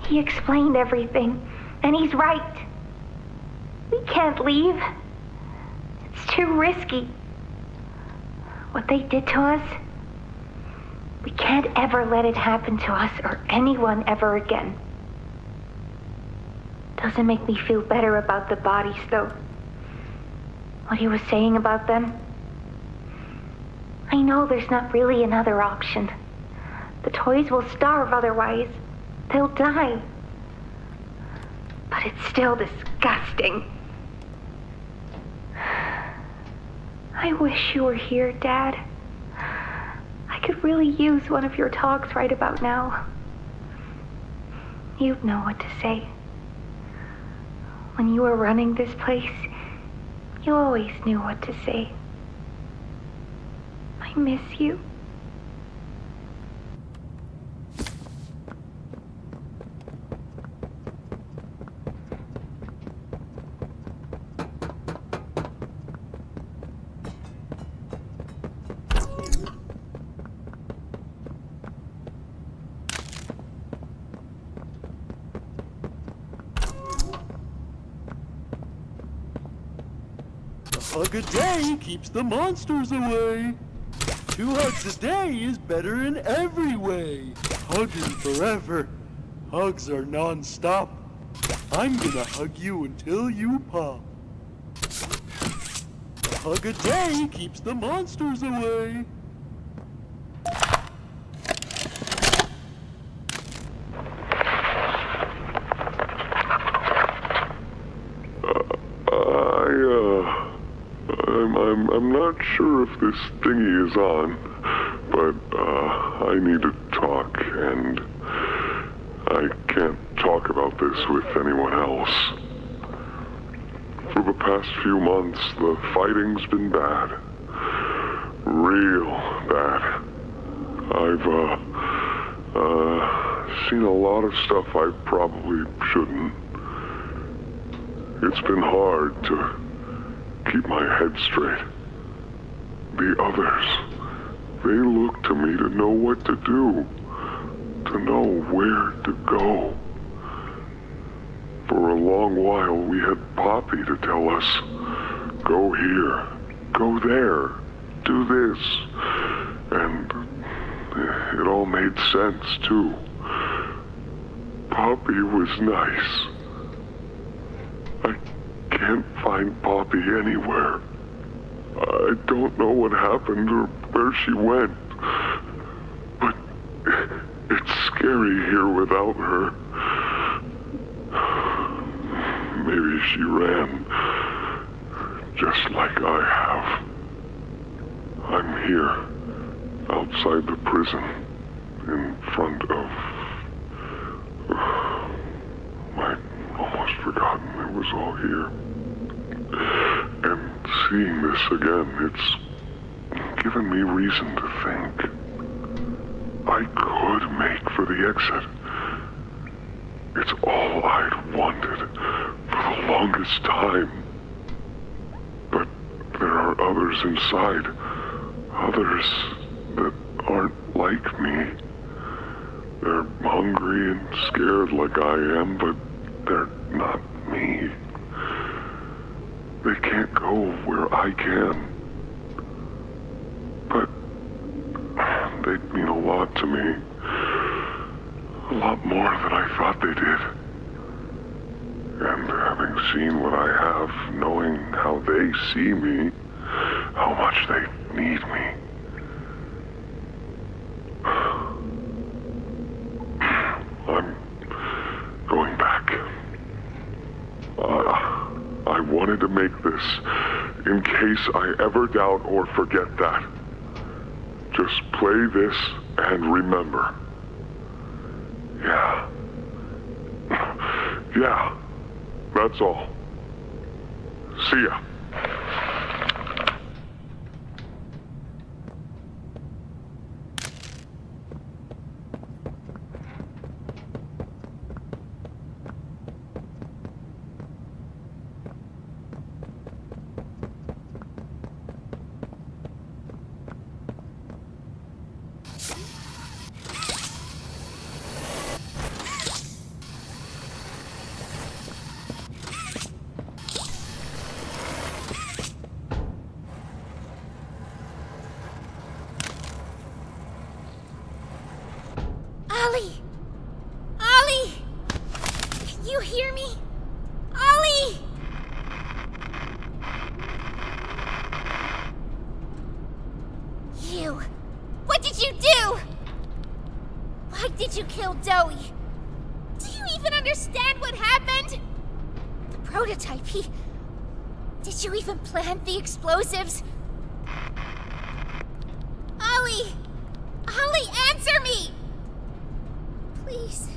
He explained everything, and he's right. We can't leave. It's too risky. What they did to us... we can't ever let it happen to us or anyone ever again. Doesn't make me feel better about the bodies, though. What he was saying about them. I know there's not really another option. The toys will starve otherwise. They'll die. But it's still disgusting. I wish you were here, Dad. I could really use one of your talks right about now. You'd know what to say. When you were running this place, you always knew what to say. I miss you. A hug a day keeps the monsters away. 2 hugs a day is better in every way. Hugging forever. Hugs are non-stop. I'm gonna hug you until you pop. A hug a day keeps the monsters away. I'm not sure if this thingy is on, but I need to talk, and I can't talk about this with anyone else. For the past few months, the fighting's been bad. Real bad. I've seen a lot of stuff I probably shouldn't. It's been hard to keep my head straight. The others, they look to me to know what to do, to know where to go. For a long while, we had Poppy to tell us go here, go there, do this. And it all made sense, too. Poppy was nice. I can't find Poppy anywhere. I don't know what happened or where she went. But it's scary here without her. Maybe she ran, just like I have. I'm here, outside the prison, in front of... I'd almost forgotten it was all here. And seeing this again, it's given me reason to think. I could make for the exit. It's all I'd wanted for the longest time. But there are others inside. Others that aren't like me. They're hungry and scared like I am, but they're not me. They can't go where I can. But they'd mean a lot to me. A lot more than I thought they did. And having seen what I have, knowing how they see me, how much they need me. I'm going back. I wanted to make this in case I ever doubt or forget that. Just play this and remember. Yeah. Yeah. That's all. See ya. Ollie! Ollie! Can you hear me? Ollie! You! What did you do? Why did you kill Dowie? Do you even understand what happened? The prototype, Did you even plant the explosives? Ollie! Ollie, answer me! Please.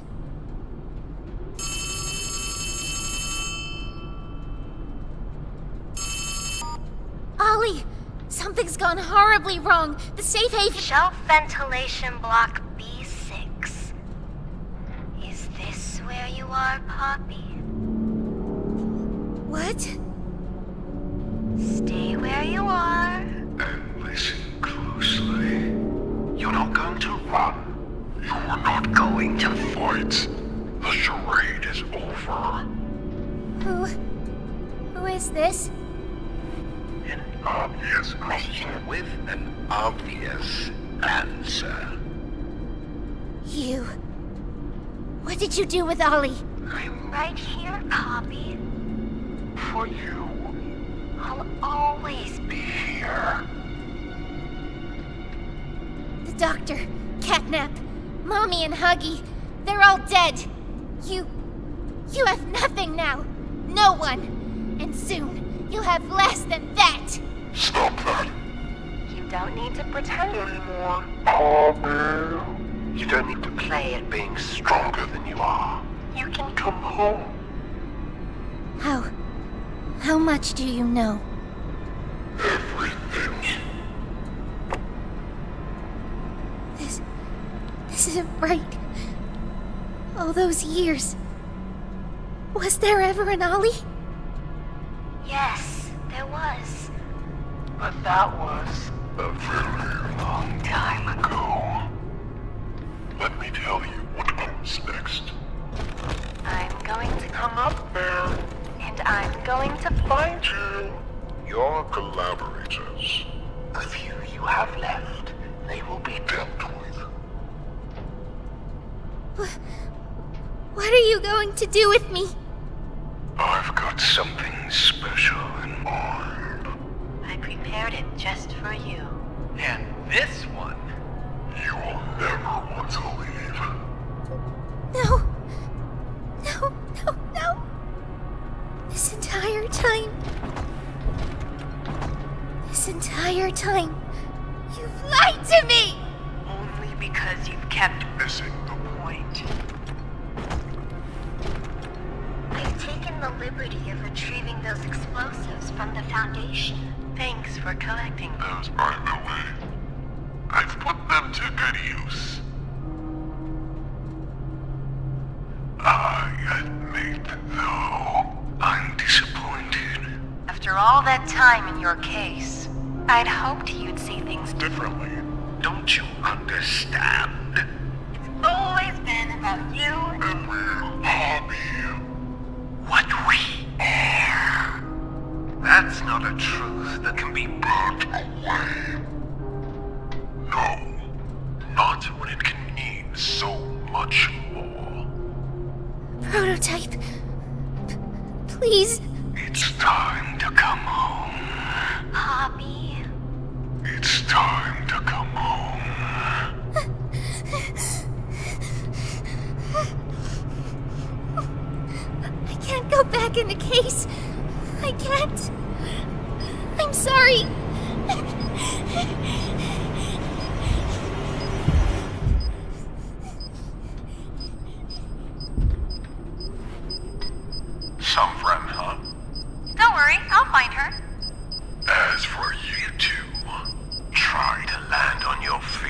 Ollie! Something's gone horribly wrong. The safe haven... Shelf ventilation block B6. Is this where you are, Poppy? What? Stay where you are. And listen closely. You're not going to run. You're not going to fight. The charade is over. Who is this? An obvious question with an obvious answer. You. What did you do with Ollie? I'm right here, Poppy. For you. I'll always be here. The doctor, Catnap, Mommy and Huggy, they're all dead. You have nothing now. No one. And soon, you'll have less than that. Stop that. You don't need to pretend anymore. Poppy. You don't need to play at being stronger than you are. You can come home. How much do you know? Everything. This isn't right. All those years. Was there ever an Ollie? Yes, there was. But that was a very long time ago. Let me tell you what comes next. I'm going to Come up there. and I'm going to Find you. your collaborators. The few you have left, they will be dealt with. What are you going to do with me? I've got something special in mind. I prepared it just for you. And this one, you will never want to leave. No. No, no, no. This entire time, you've lied to me! Only because you've kept missing the point. I've taken the liberty of retrieving those explosives from the Foundation. Thanks for collecting them. As by the way, I've put them to good use. I admit, though, I'm disappointed. After all that time in your case, I'd hoped you'd see things Differently. Don't you understand? It's always been about you And we'll hobby. What we are. That's not a truth that can be burnt away. No. Not when it can mean so much more. Prototype. Please. It's time to come home. Hobby. It's time to come home. I can't go back in the case. I can't. I'm sorry. Some friend, huh? Don't worry, I'll find her. As for you two, try to land on your feet.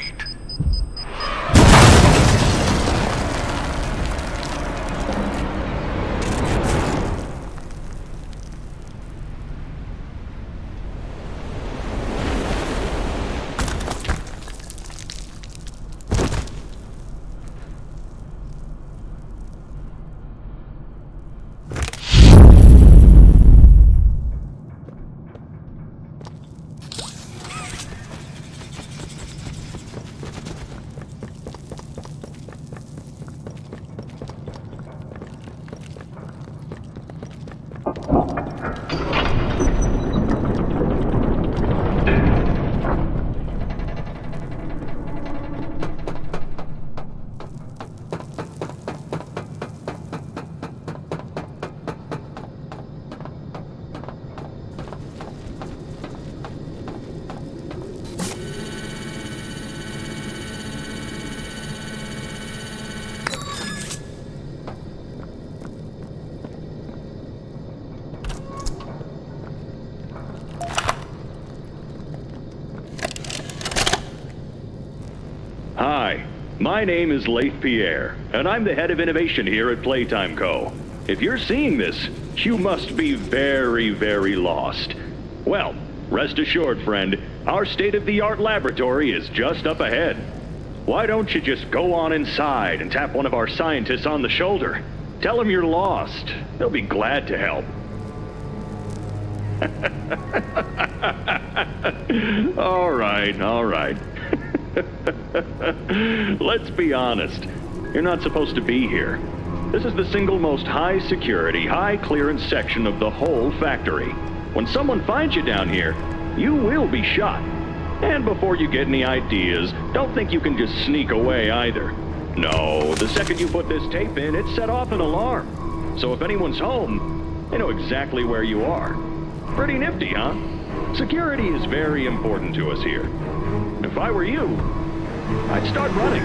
Hi, my name is Leif Pierre, and I'm the head of innovation here at Playtime Co. If you're seeing this, you must be very, very lost. Well, rest assured, friend, our state-of-the-art laboratory is just up ahead. Why don't you just go on inside and tap one of our scientists on the shoulder? Tell them you're lost. They'll be glad to help. All right. Let's be honest. You're not supposed to be here. This is the single most high-security, high-clearance section of the whole factory. When someone finds you down here, you will be shot. And before you get any ideas, don't think you can just sneak away either. No, the second you put this tape in, it set off an alarm. So if anyone's home, they know exactly where you are. Pretty nifty, huh? Security is very important to us here. If I were you, I'd start running.